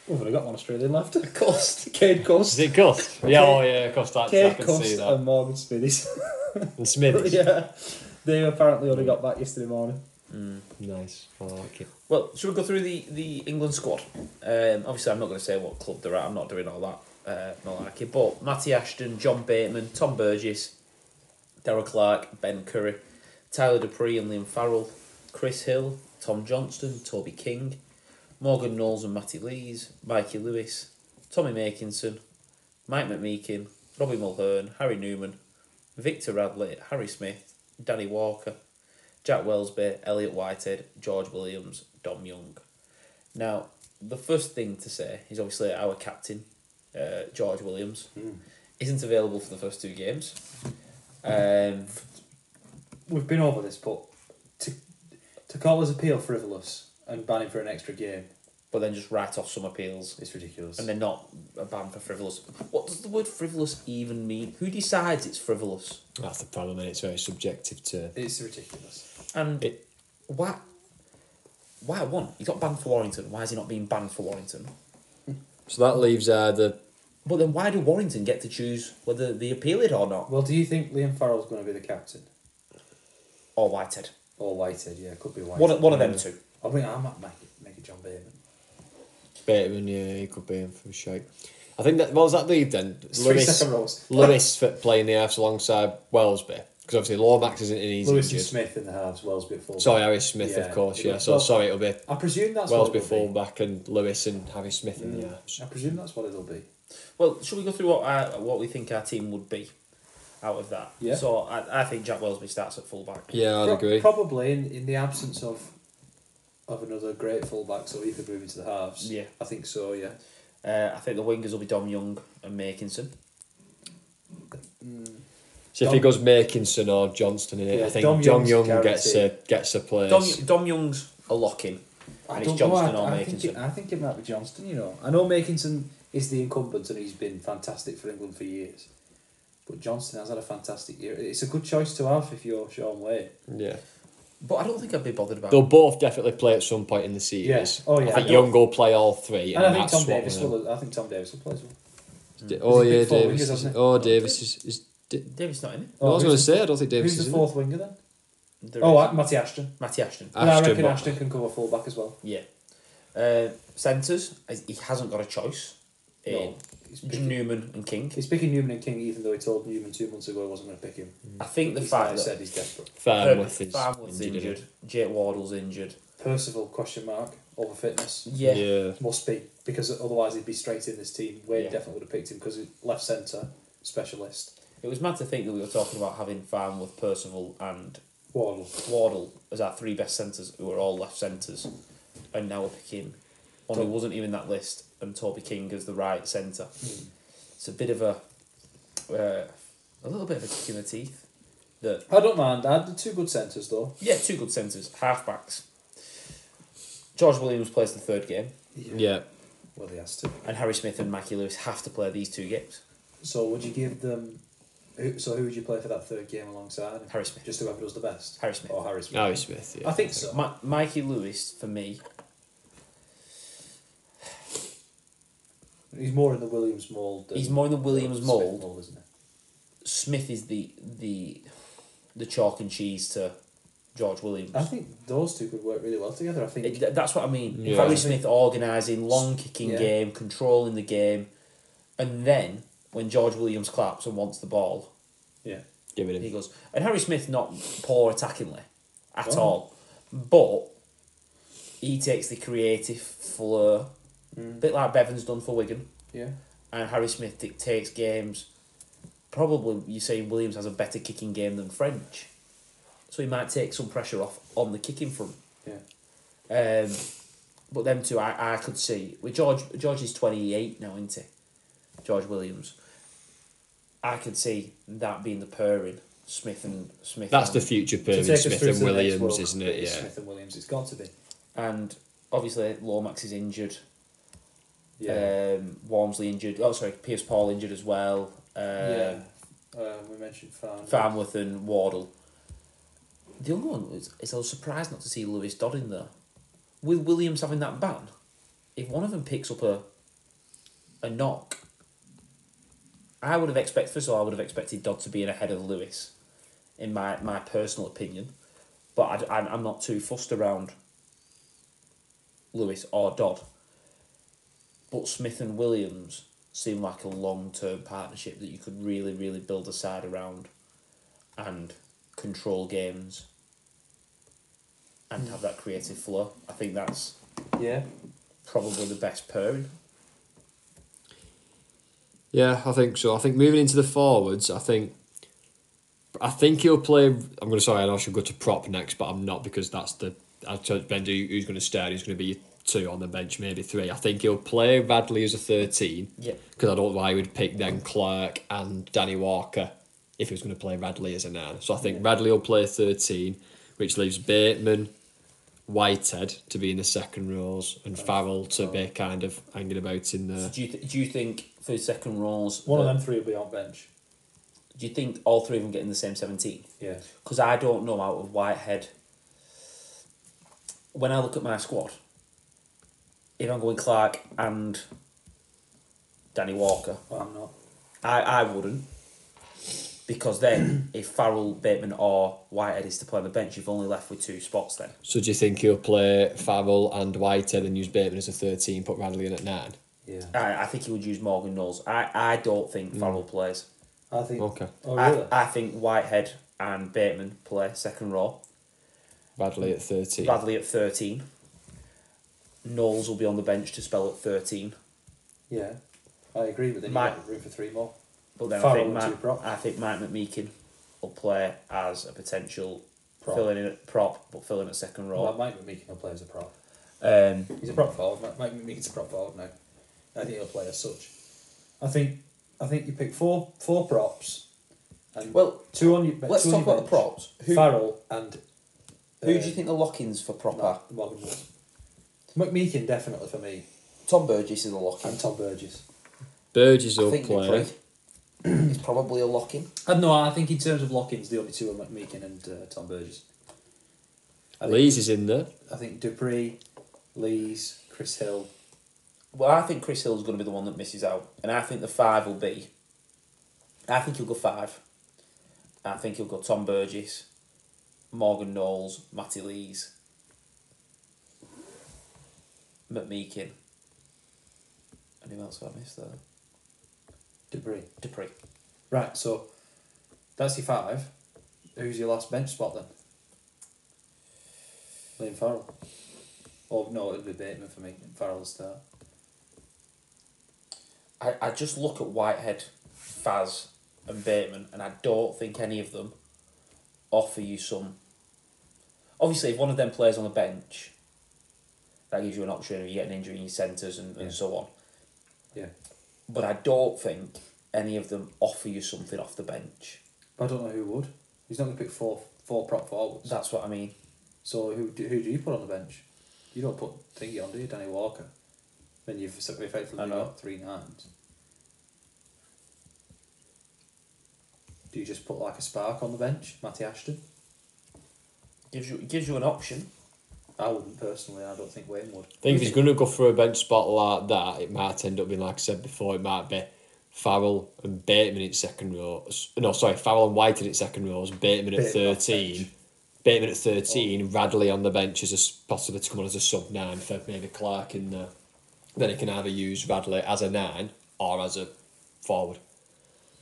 We've only got one Australian left. Cost. Cade Cust. Is it Gus? Yeah, oh yeah, Gus. I Cade can Cust see that. and Morgan Smithies. And Smithers. Yeah. They apparently only got back yesterday morning. Nice. I like it. Well, should we go through the England squad? Obviously, I'm not going to say what club they're at. I'm not doing all that malarkey. But Matty Ashton, John Bateman, Tom Burgess, Darrell Clark, Ben Curry, Tyler Dupree and Liam Farrell, Chris Hill, Tom Johnston, Toby King, Morgan Knowles and Matty Lees, Mikey Lewis, Tommy Makinson, Mike McMeekin, Robbie Mulhern, Harry Newman, Victor Radley, Harry Smith, Danny Walker, Jack Wellesby, Elliot Whitehead, George Williams, Dom Young. Now, the first thing to say is obviously our captain, George Williams, isn't available for the first 2 games. We've been over this, but to call his appeal frivolous and ban him for an extra game, But then just write off some appeals. it's ridiculous. And they're not a ban for frivolous. What does the word frivolous even mean? Who decides it's frivolous? That's the problem, and it's very subjective to. It's ridiculous. And It- why one? He got banned for Warrington. Why is he not being banned for Warrington? So that leaves the. But then why do Warrington get to choose whether they appeal it or not? Well, do you think Liam Farrell's going to be the captain? Or Whitehead? Or Whitehead, yeah, could be Whitehead. One of them two. I mean, I might make it John Bateman. Bateman, yeah, he could be in for a shake. I think that what was that leave then? Three second rows. Lewis for playing the halves alongside Wellesby because obviously Lomax isn't in. He's Lewis and injured. Smith in the halves, Wellesby at full. Sorry, Harry Smith, Yeah, of course. it Yeah, was- so well, sorry, it'll be I presume that's what Wellesby it'll full be. back and Lewis and Harry Smith in the halves. I presume that's what it'll be. Well, should we go through what we think our team would be out of that? Yeah. So I think Jack Wellesby starts at full back. Yeah, I'd agree. Probably in the absence of another great fullback, so he could move into the halves. Yeah. I think so. Yeah. I think the wingers will be Dom Young and Makinson. So if he goes Makinson or Johnston in it, Yeah, I think Dom John Young's Young guaranteed. gets a place. Dom Young's a lock-in. I And don't it's Johnston know. or I Makinson. think it might be Johnston. You know, I know Makinson is the incumbent and he's been fantastic for England for years. But Johnston has had a fantastic year. It's a good choice to have if you're Sean Way. Yeah. But I don't think I'd be bothered about They'll both definitely play at some point in the series. Yes. Oh, yeah. I think I Young will play all 3. And I think that's Tom what Davis we're- will. I think Tom Davis will play as well. Oh He's yeah, picked 4 Davis. wingers, hasn't he? Oh, Davis is. Davis not in it. No, I was going to who's say I don't think Davis Who's is the in it. fourth winger then? There Oh, is Matty Ashton. Matty Ashton. And I reckon but- Ashton can cover full back as well. Yeah. Centres, he hasn't got a choice. No, he's picking, Newman and King. he's picking Newman and King, even though he told Newman 2 months ago he wasn't going to pick him. I think the He's fact like that said he's desperate. Farnworth is Farnworth's injured. injured, Jake Wardle's injured. Percival, question mark, over fitness. Yeah. Yeah. Must be, because otherwise he'd be straight in this team. Wade Yeah. definitely would have picked him because he's left centre specialist. It was mad to think that we were talking about having Farnworth, Percival and Wardle. Wardle as our 3 best centres who are all left centres, and now we're picking one who wasn't even in that list and Toby King as the right centre. It's a bit of a little bit of a kick in the teeth. That I don't mind. I had 2 good centres though. yeah, 2 good centres, half-backs. George Williams plays the 3rd game, Yeah. Well, he has to. and Harry Smith and Mikey Lewis have to play these 2 games. So would you give them So who would you play for that third game alongside him? Harry Smith. Just whoever does the best. Harry Smith. Or Harry Smith. Harry Smith, yeah. I think so. Mikey Lewis, for me, He's more in the Williams mould. he's more in the Williams Smith mould. isn't he? Smith is the chalk and cheese to George Williams. I think those two could work really well together. I think. That's what I mean. Yeah. Harry Smith organising, long kicking Yeah. game, controlling the game, and then when George Williams claps and wants the ball, Give it he him. goes. And Harry Smith not poor attackingly at Oh. all, but he takes the creative flair, a bit like Bevan's done for Wigan, Yeah. and Harry Smith dictates games. Probably you say Williams has a better kicking game than French, so he might take some pressure off on the kicking front. Yeah. But them two, I could see with George. George is 28 now, isn't he? George Williams. I could see that being the pairing, Smith. That's and, the future To pairing, take us Smith through and to the next Williams, World isn't Cup, it? Yeah. Smith and Williams, it's got to be. and obviously Lomax is injured. Yeah. Walmsley injured. Oh, sorry, Pierce Paul injured as well. Yeah. We mentioned Farnworth and Wardle. The other one is I was surprised not to see Lewis Dodd in there. With Williams having that ban, if one of them picks up a knock, I would have expected. First of all, I would have expected Dodd to be in ahead of Lewis, in my personal opinion. But I'm not too fussed around Lewis or Dodd. But Smith and Williams seem like a long-term partnership that you could really, really build a side around and control games and have that creative flow. I think that's Yeah. probably the best pairing. Yeah, I think so. I think moving into the forwards, I think he'll play. I'm going to sorry, I know I should go to prop next, but I'm not because that's the. I'll depend who's going to start. Who's going to be 2 on the bench, maybe 3. I think he'll play Radley as a 13. Yeah. Because I don't know why he would pick then Clark and Danny Walker if he was going to play Radley as a 9. So I think Radley will play 13, which leaves Bateman, Whitehead to be in the second rows and Farrell to be kind of hanging about in the. Do you think for the second rows, One of them 3 will be on bench. do you think all 3 of them get in the same 17? Yeah. Because I don't know out of Whitehead. When I look at my squad, if I'm going Clark and Danny Walker, Well, I'm not. I wouldn't. Because then, if Farrell, Bateman or Whitehead is to play on the bench, you've only left with 2 spots then. So do you think he'll play Farrell and Whitehead and use Bateman as a 13, put Radley in at 9? Yeah. I think he would use Morgan Knowles. I don't think Farrell plays. I think. Okay. Oh, really? I think Whitehead and Bateman play second row. Radley at 13. Bradley at 13. Knowles will be on the bench to spell at 13. Yeah. I agree, but then Mike- you've got room for 3 more. But then Farrell and 2 props. I think Mike McMeekin will play as a potential Prop. filling in at prop, but filling at second row. Well, Mike McMeekin will play as a prop. He's a prop forward. Mike McMeekin's a prop forward now. I think he'll play as such. I think you pick four props. And Well, 2 on your. let's 2 on talk your about the bench. props. Who Farrell and. do you think the lock-ins for prop are? Morgan Knowles. McMeekin definitely for me, Tom Burgess is a lock-in. and Tom Burgess. Burgess I will think play. Dupree is probably a lock-in. I think in terms of lock-ins, the only 2 are McMeekin and Tom Burgess. I think- Lees is in there. I think Dupree, Lees, Chris Hill. Well, I think Chris Hill's going to be the one that misses out. And I think the 5 will be... I think he'll go 5. I think he'll go Tom Burgess, Morgan Knowles, Matty Lees, McMeekin. And who else have I missed there? Dupree. Dupree. Right, so that's your 5. Who's your last bench spot then? Liam Farrell. Oh no, it'd be Bateman for me. Farrell will start. I just look at Whitehead, Faz and Bateman and I don't think any of them offer you some... Obviously, if one of them plays on the bench, that gives you an option if you get an injury in your centres and so on. Yeah. But I don't think any of them offer you something off the bench. But I don't know who would. He's not going to pick four prop forwards. That's what I mean. So who do you put on the bench? You don't put Thingy on, do you? Danny Walker. Then you've effectively I know. got 3 9s. Do you just put like a spark on the bench, Matty Ashton? Gives you an option. I wouldn't personally. I don't think Wayne would. I think if he's going to go for a bench spot like that, it might end up being, like I said before, it might be Farrell and Bateman in second row. No, sorry, Farrell and White in second rows, Bateman at Bateman off 13. bench. Bateman at 13, Radley on the bench as a possibly to come on as a sub 9 for maybe Clark in there. Then he can either use Radley as a 9 or as a forward.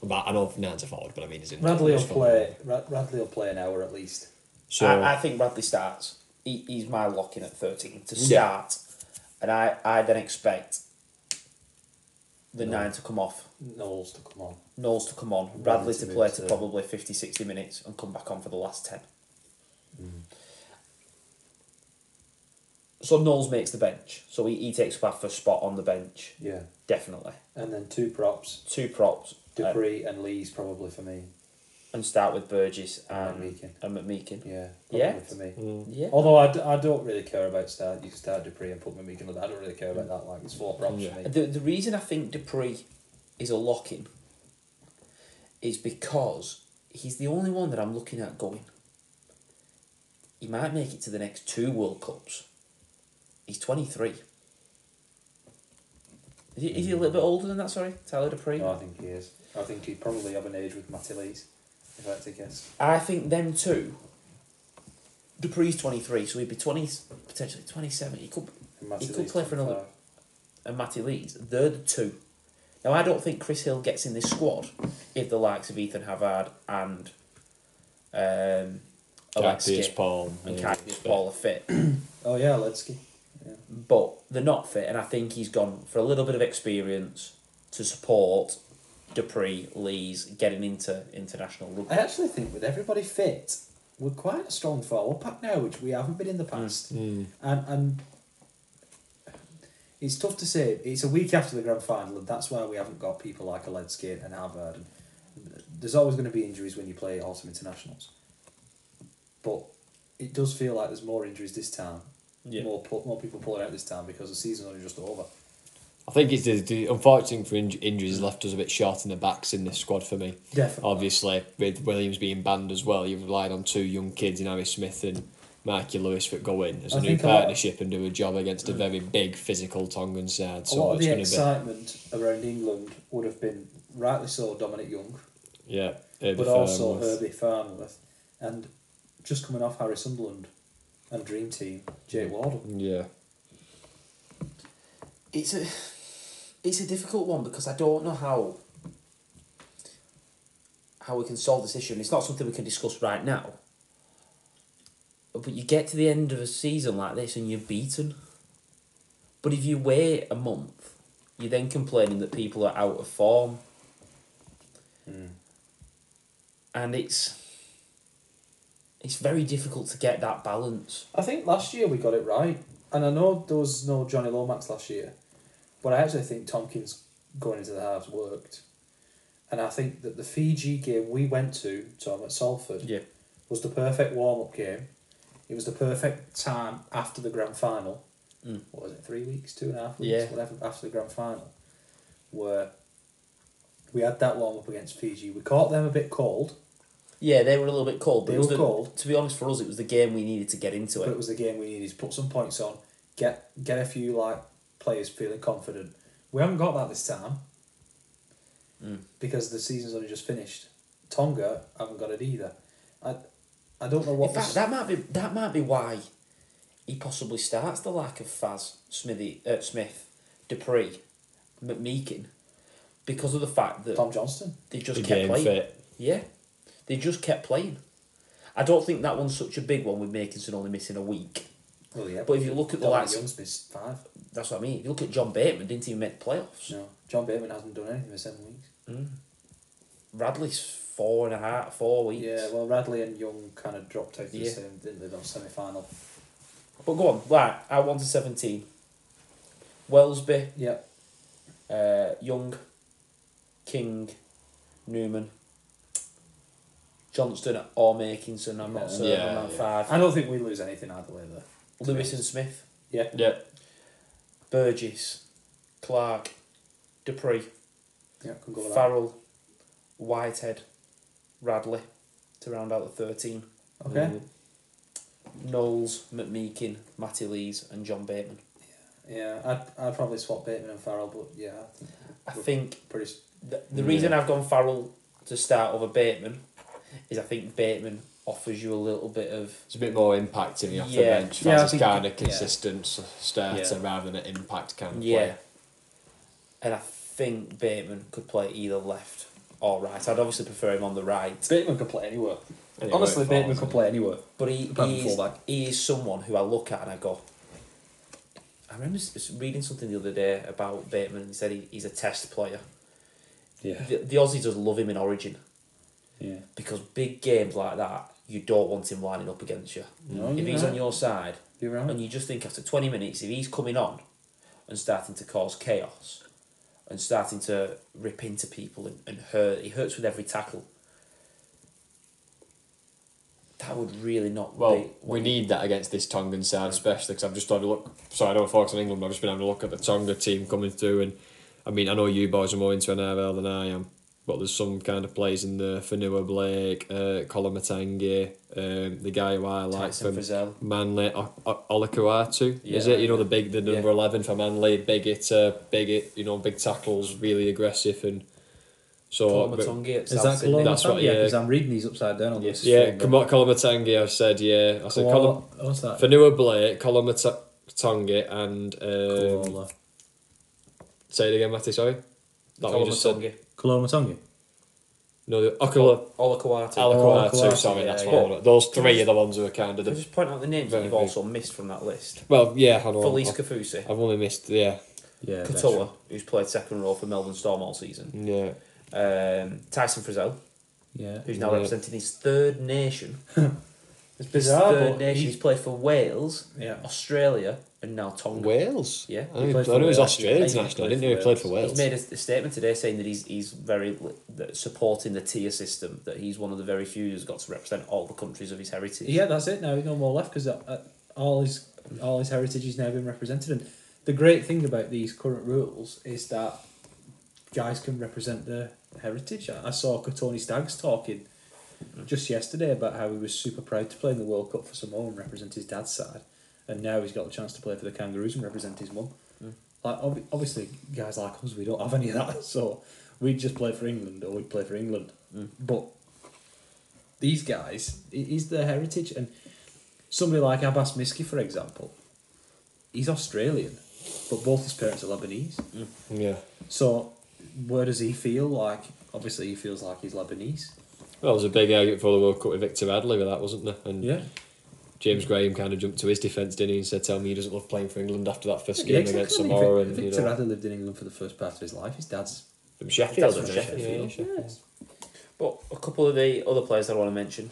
But I know 9's a forward, but I mean, Radley will play an hour at least. So I think Bradley starts. He's my lock-in at 13 to start. And I then expect the 9 to come off. Knowles to come on. Knowles to come on. Bradley to play to probably 50, 60 minutes and come back on for the last 10. So Knowles makes the bench. So he takes up our first spot on the bench. Yeah. Definitely. And then 2 props. 2 props. Dupree and Lee's probably for me. And start with Burgess and McMeekin. McMeekin. Yeah. Yeah. Probably for me. Yeah. Although I don't really care about start. You can start Dupree and put McMeekin on that. I don't really care about that. Like, it's 4 props for me. The reason I think Dupree is a lock-in is because he's the only one that I'm looking at going, he might make it to the next 2 World Cups. He's 23. Is he a little bit older than that, sorry? Tyler Dupree? No, I think he is. I think he'd probably have an age with Matty Lees, if I had to guess. I think them two, Dupree's 23, so he'd be 20, potentially 27. He could play for another. And Matty Lees, they're the 2. Now, I don't think Chris Hill gets in this squad if the likes of Ethan Havard and Alexi Paul and Kai Pierce-Paul are fit. Oh yeah, Alexi. Yeah. But they're not fit, and I think he's gone for a little bit of experience to support Dupree, Lees getting into international rugby. I actually think with everybody fit, we're quite a strong forward pack now, which we haven't been in the past. And it's tough to say. It's a week after the grand final, and that's why we haven't got people like Alexi and Havard. And there's always going to be injuries when you play autumn internationals, but it does feel like there's more injuries this time. Yeah. More people pulling out this time because the season's only just over. I think it's the unfortunate thing for injuries left us a bit short in the backs in this squad for me. Definitely. Obviously, with Williams being banned as well, you've relied on 2 young kids in Harry Smith and Mikey Lewis that go in as a new partnership and do a job against a very big physical Tongan side. A lot of the excitement around England would have been, rightly so, Dominic Young. Yeah. But also Herbie Farnworth. And just coming off Harry Sunderland and Dream Team, Jake Wardle. Yeah. It's a difficult one because I don't know how we can solve this issue, and it's not something we can discuss right now. But you get to the end of a season like this and you're beaten. But if you wait a month, you're then complaining that people are out of form. And it's very difficult to get that balance. I think last year we got it right. And I know there was no Johnny Lomax last year, but I actually think Tompkins going into the halves worked. And I think that the Fiji game we went to, Tom, at Salford, was the perfect warm-up game. It was the perfect time after the grand final. What was it, 3 weeks, 2.5 weeks, whatever, after the grand final, where we had that warm-up against Fiji. We caught them a bit cold. Yeah, they were a little bit cold. They were cold. To be honest, for us, it was the game we needed to get into it. But it was the game we needed to put some points on, get a few players feeling confident. We haven't got that this time because the season's only just finished. Tonga haven't got it either. I don't know what. In fact, that might be why he possibly starts the lack of Faz, Smith, Dupree, McMeekin, because of the fact that Tom Johnston. They just kept playing. Fit. Yeah, they just kept playing. I don't think that one's such a big one with Makinson only missing a week. Well, yeah, but if you look at the likes, Young's missed 5. That's what I mean. If you look at John Bateman, didn't even make the playoffs. No, John Bateman hasn't done anything for 7 weeks. Radley's 4 weeks. Yeah, well, Radley and Young kind of dropped out the same, didn't they? That semi-final. But go on, right? I 1 to 17. Wellesby. Yep. Young, King, Newman, Johnston or Makinson. I'm not certain on that 5. I don't think we lose anything either way there. Lewis and Smith. Yeah. Burgess, Clark, Dupree, Yeah, can go with Farrell, Whitehead, Radley to round out the 13. Okay. Knowles, McMeekin, Matty Lees and John Bateman. Yeah, I'd probably swap Bateman and Farrell, but yeah. I think Pretty. the reason I've gone Farrell to start over Bateman is I think Bateman offers you a little bit of... It's a bit more impacting off the Yeah. bench. Yeah, I It's think- kind of yeah. consistent starter Yeah. rather than an impact kind of Yeah. player. And I think Bateman could play either left or right. I'd obviously prefer him on the right. Bateman could play anywhere. Anyway, Honestly, it Bateman falls, could play anywhere. But Apart from he fullback. is someone who I look at and I go... I remember reading something the other day about Bateman and he said he's a test player. Yeah. The Aussies just love him in Origin Yeah. because big games like that, you don't want him lining up against you. No, If you're he's right. on your side, You're right. and you just think after 20 minutes, if he's coming on and starting to cause chaos and starting to rip into people and hurt, he hurts with every tackle. That would really not Well, be... we need that against this Tongan side, especially because I've just had a look. Sorry, I don't focus on England, but I've just been having a look at the Tonga team coming through. And I mean, I know you boys are more into NRL than I am, but there's some kind of players in there. Fanua Blake, Colin Matangi, the guy who I like Tyson from Frizzell. Manly, Olakuatu, is Yeah, it? You know, yeah. the number 11 for Manly, big hitter, big tackles, really aggressive. And so. Colin but- Matangi at Is South that Sydney. Colin That's what- Matangi? Yeah, yeah. because I'm reading these upside down on this. Yeah, Colin Matangi, I've said, yeah. I said Colin. What's that? Fanua Blake, Colin Matangi, and Koala. say it again, Matty. Sorry, that one Colin you just said. Matangi. Colin Matangi? No, the Okula Olakuatu. Alakuatu. Sorry, that's yeah. what. Those three are the ones who are kind of Can I the. just point out the names that Very you've big. also missed from that list? Well, yeah, I know. Felice I've, Kafusi. I've only missed, yeah, Yeah. Katoa, who's played second row for Melbourne Storm all season. yeah. Tyson Frizzell, Yeah. who's now Yeah. representing his third nation. It's His bizarre, third but nation. He's played for Wales, Yeah. Australia, and now Tonga. Wales. Yeah. I knew played he for was Wales, Australian yeah. He international. I played didn't know he for played for Wales. He's Wales. made a statement today saying that he's very supporting the tier system. That he's one of the very few who's got to represent all the countries of his heritage. Yeah, that's it. Now he's no more left because all his heritage has now been represented. And the great thing about these current rules is that guys can represent their heritage. I saw Tony Staggs talking just yesterday about how he was super proud to play in the World Cup for Samoa and represent his dad's side, and now he's got the chance to play for the Kangaroos and represent his mum. Like obviously, guys like us, we don't have any of that, so we'd just play for England or we'd play for England. But these guys, it is their heritage, and somebody like Abbas Miski, for example, he's Australian, but both his parents are Lebanese. Yeah. So where does he feel like? Obviously, he feels like he's Lebanese. Well, there was a big argument for the World Cup with Victor Radley with that, wasn't there? And Yeah. James Graham kind of jumped to his defence, didn't he? And said, "Tell me he doesn't love playing for England after that first game against I mean, Samoa." And Victor Radley lived in England for the first part of his life. His dad's from Sheffield, That's from isn't he? Sheffield. Yeah, Sheffield. But a couple of the other players that I want to mention,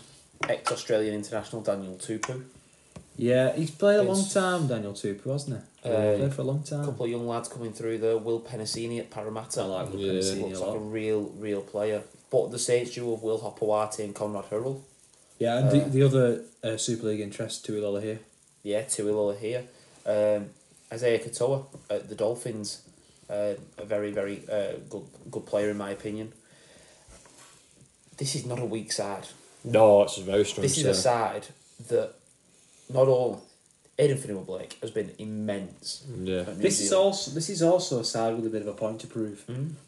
ex-Australian international Daniel Tupu, yeah. He's played a long It's- time, Daniel Tupu, hasn't he? Played for a long a time. couple of young lads coming through there, Will Penasini at Parramatta. I like Will Yeah. Penasini Looks a like a lot. real player. But the Saints duo of Will Hopewati and Conrad Hurrell. Yeah, and the other Super League interest, Tuilola here. Yeah, Tuilola here. Isaiah Katoa at the Dolphins, a very good player in my opinion. This is not a weak side. No, it's a very strong. This is a side that not all Aidan Fanua-Blake has been immense. Yeah. at New This is Zealand. also a side with a bit of a point to prove.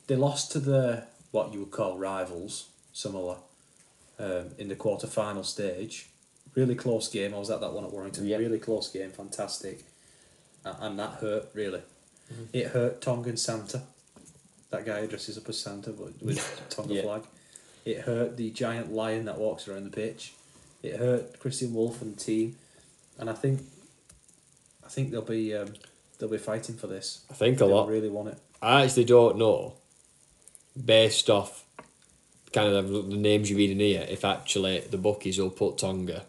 They lost to the what you would call rivals, Samoa, in the quarter-final stage. Really close game. I was at that one at Warrington. Yeah. Really close game. Fantastic. And that hurt, really. It hurt Tongan Santa. That guy who dresses up as Santa but with Tonga Yeah. flag. It hurt the giant lion that walks around the pitch. It hurt Christian Wolf and the team. And I think they'll be fighting for this. I think a They'll lot. really want it. I actually don't know, based off kind of the names you read in here, if actually the bookies will put Tonga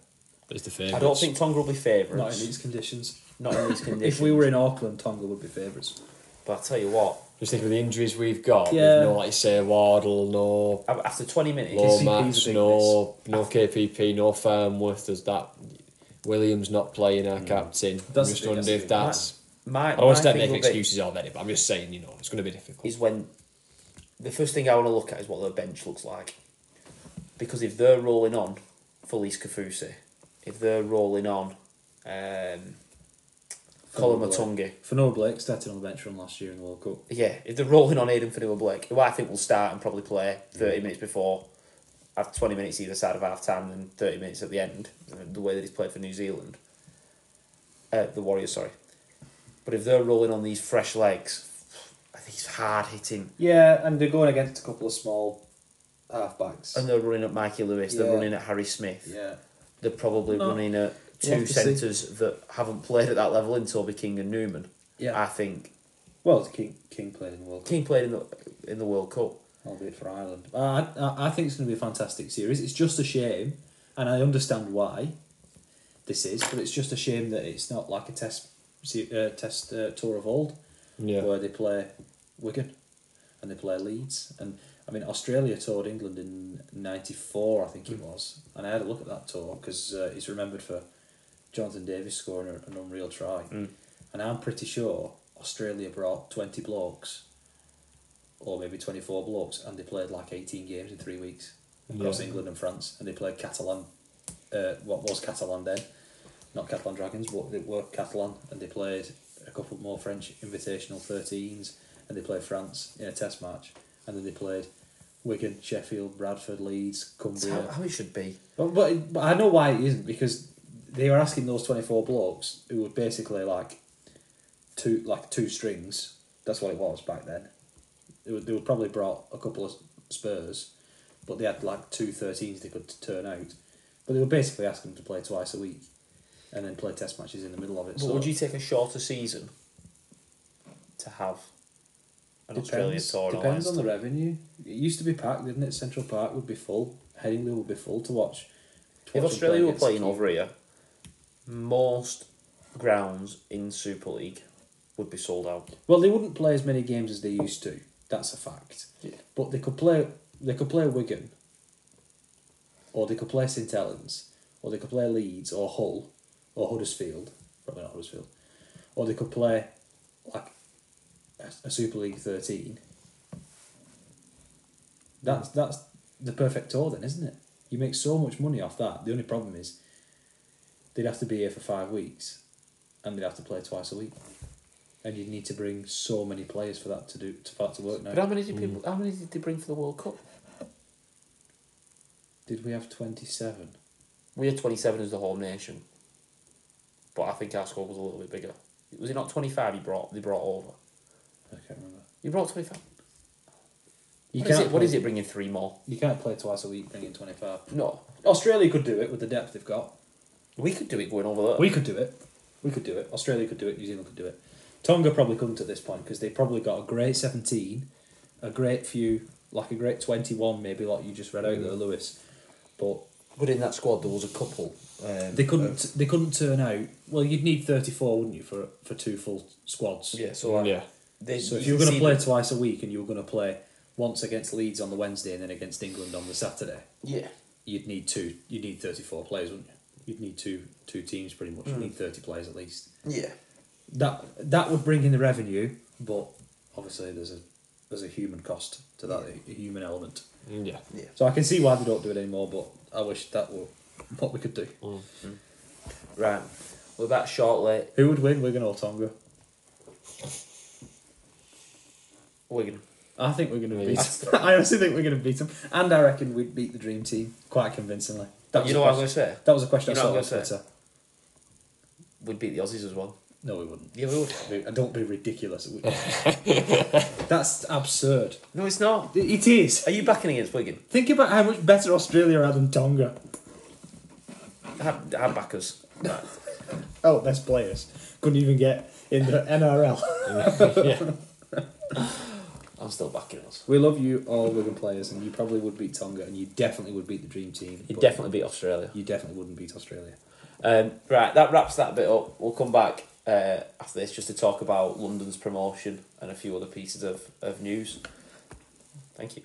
as the favourites. I don't think Tonga will be Not favourites. in these conditions. Not in these conditions. If we were in Auckland, Tonga would be favourites. But I'll tell you what, Just think of the injuries we've got. Yeah. With no, like you say, Wardle, no after 20 minutes, KCP 's a Lomax, big no KPP, no Farnworth. There's that. Williams not playing our captain. That's I'm just the thing, wondering that's if the that's. my I don't want to start thing making will be- excuses already, but I'm just saying, it's going to be difficult. is when the first thing I want to look at is what the bench looks like. because if they're rolling on Felice Kafusi, if they're rolling on Colin Matungi, Fanua Blake started on the bench from last year in the World Cup. yeah, if they're rolling on Aidan Fanua Blake, who I think will start and probably play 30 minutes before, have 20 minutes either side of half time and 30 minutes at the end, the way that he's played for New Zealand. The Warriors, sorry. But if they're rolling on these fresh legs, I think he's hard hitting. Yeah, and they're going against a couple of small halfbacks. And they're running at Mikey Lewis, they're Yeah. running at Harry Smith. Yeah. They're probably running at We'll two have to see. centres that haven't played at that level in Toby King and Newman. Yeah. I think Well, King played in the World Cup, King played in the World Cup. albeit for Ireland. I think it's going to be a fantastic series. It's just a shame, and I understand why this is, but it's just a shame that it's not like a test tour of old, Yeah. where they play Wigan and they play Leeds. And I mean, Australia toured England in '94, I think it was, and I had a look at that tour because he's remembered for Jonathan Davis scoring an unreal try. And I'm pretty sure Australia brought 20 blokes, or maybe 24 blokes, and they played like 18 games in 3 weeks across England and France, and they played Catalan, what was Catalan then, not Catalan Dragons, but they were Catalan, and they played a couple more French invitational 13s, and they played France in a test match, and then they played Wigan, Sheffield, Bradford, Leeds, That's Cumbria. how it should be. But I know why it isn't, because they were asking those 24 blokes who were basically like two strings. That's what it was back then. They would probably brought a couple of Spurs, but they had like 2 13s they could turn out. But they were basically asking them to play twice a week and then play test matches in the middle of it. But So would you take a shorter season to have an Australia tour? Depends on the revenue. It used to be packed, didn't it? Central Park would be full. Headingley would be full to watch. If Australia were playing over over here, most grounds in Super League would be sold out. Well, they wouldn't play as many games as they used to. That's a fact. Yeah. But they could play. They could play Wigan, or they could play St Helens, or they could play Leeds, or Hull, or Huddersfield. Probably not Huddersfield. Or they could play like a Super League 13. That's the perfect tour, then, isn't it? You make so much money off that. The only problem is they'd have to be here for 5 weeks, and they'd have to play twice a week. And you'd need to bring so many players for that to work now. But how many did they bring for the World Cup? Did we have 27? We had 27 as the whole nation, but I think our squad was a little bit bigger. Was it not 25? They brought over. I can't remember. You brought 25. You What is it bringing 3 more? You can't play twice a week bringing 25. No, Australia could do it with the depth they've got. we could do it going over there. We could do it. Australia could do it. New Zealand could do it. Tonga probably couldn't at this point because they probably got a great 17, a great few, like a great 21 maybe, like you just read out there, Lewis. But in that squad there was a couple. they couldn't turn out. Well, you'd need 34, wouldn't you, for 2 full squads? Yeah, so like, Yeah. So if you were going to play twice a week and you were going to play once against Leeds on the Wednesday and then against England on the Saturday, yeah, you'd need 34 players, wouldn't you? You'd need two teams pretty much. You'd need 30 players at least. yeah. That would bring in the revenue, but obviously there's a human cost to that, a human element. Yeah. So I can see why they don't do it anymore, but I wish that were what we could do. Right, we're back shortly. Who would win, Wigan or Tonga? Wigan. I think we're going to beat Yeah. them. I honestly think we're going to beat them, and I reckon we'd beat the dream team quite convincingly. That was You a know what I'm question- going to say? That was a question You know I saw what on I'm gonna say? Twitter. We'd beat the Aussies as well. No, we wouldn't. Yeah, we would. And don't be ridiculous. That's absurd. No, it's not. It is. Are you backing against Wigan? Think about how much better Australia are than Tonga. Our backers. Right. Oh, best players. Couldn't even get in the NRL. Yeah. I'm still backing us. We love you all Wigan players, and you probably would beat Tonga, and you definitely would beat the dream team. You'd but definitely beat Australia. You definitely wouldn't beat Australia. Right, that wraps that bit up. We'll come back after this just to talk about London's promotion and a few other pieces of news. Thank you.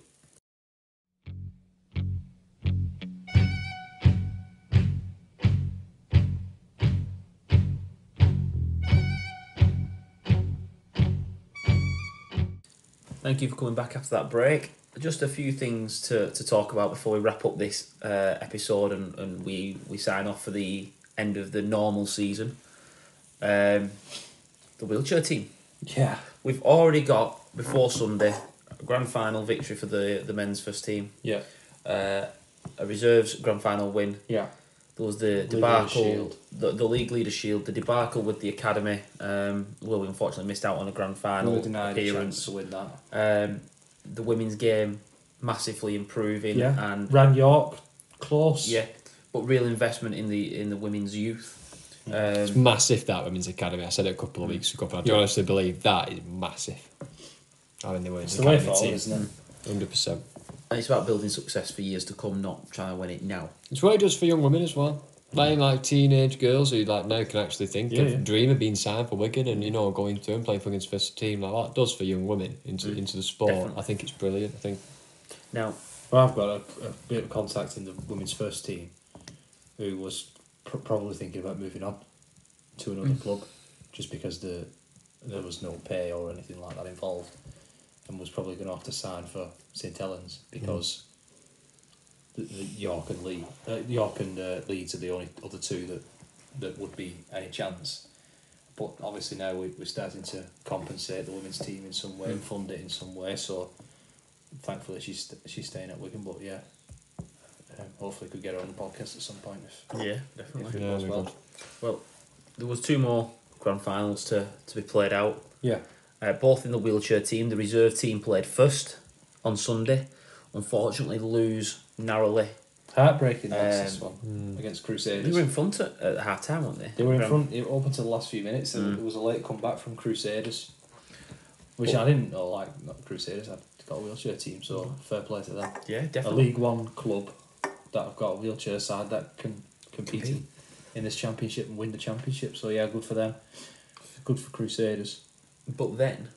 Thank you for coming back after that break. just a few things to talk about before we wrap up this episode and we sign off for the end of the normal season. The wheelchair team. Yeah. We've already got, before Sunday, a grand final victory for the men's first team. Yeah. A reserves grand final win. Yeah. There was the League debacle, Leaders' the League Leaders' Shield, the debacle with the academy. Well, we unfortunately missed out on a grand final We were denied a chance appearance. to win that. The women's game massively improving, Yeah. and Ran York close. yeah, but real investment in the women's youth. It's massive, that women's academy. I said it a couple of weeks ago, but I do honestly believe that is massive. Having the women's It's the way academy forward, team. isn't it? 100%. And it's about building success for years to come, not trying to win it now. It's what it does for young women as well. Like teenage girls who like now can actually think of dream of being signed for Wigan and going through and playing for Wigan's first team like that does for young women into the sport. Definitely. I think it's brilliant. I think Now, Well, I've got a bit of contact in the women's first team who was probably thinking about moving on to another club just because there was no pay or anything like that involved, and was probably going to have to sign for St Helens because the York and Leeds are the only other two that would be any chance. But obviously now we're starting to compensate the women's team in some way and fund it in some way. So thankfully she's staying at Wigan. But yeah, hopefully could get her on the podcast at some point yeah, if definitely. it Yeah, goes we well. could. Well, there was 2 more grand finals to be played out. Yeah. Both in the wheelchair team. The reserve team played first on Sunday. Unfortunately, lose narrowly. Heartbreaking loss this one against Crusaders. They were in front at half time, weren't they? They were in front up until the last few minutes, and it was a late comeback from Crusaders, which I didn't know. Like, not Crusaders, I've got a wheelchair team, so fair play to them. Yeah, A definitely. League One club that have got a wheelchair side that can compete in this championship and win the championship. So yeah, good for them. Good for Crusaders. But then,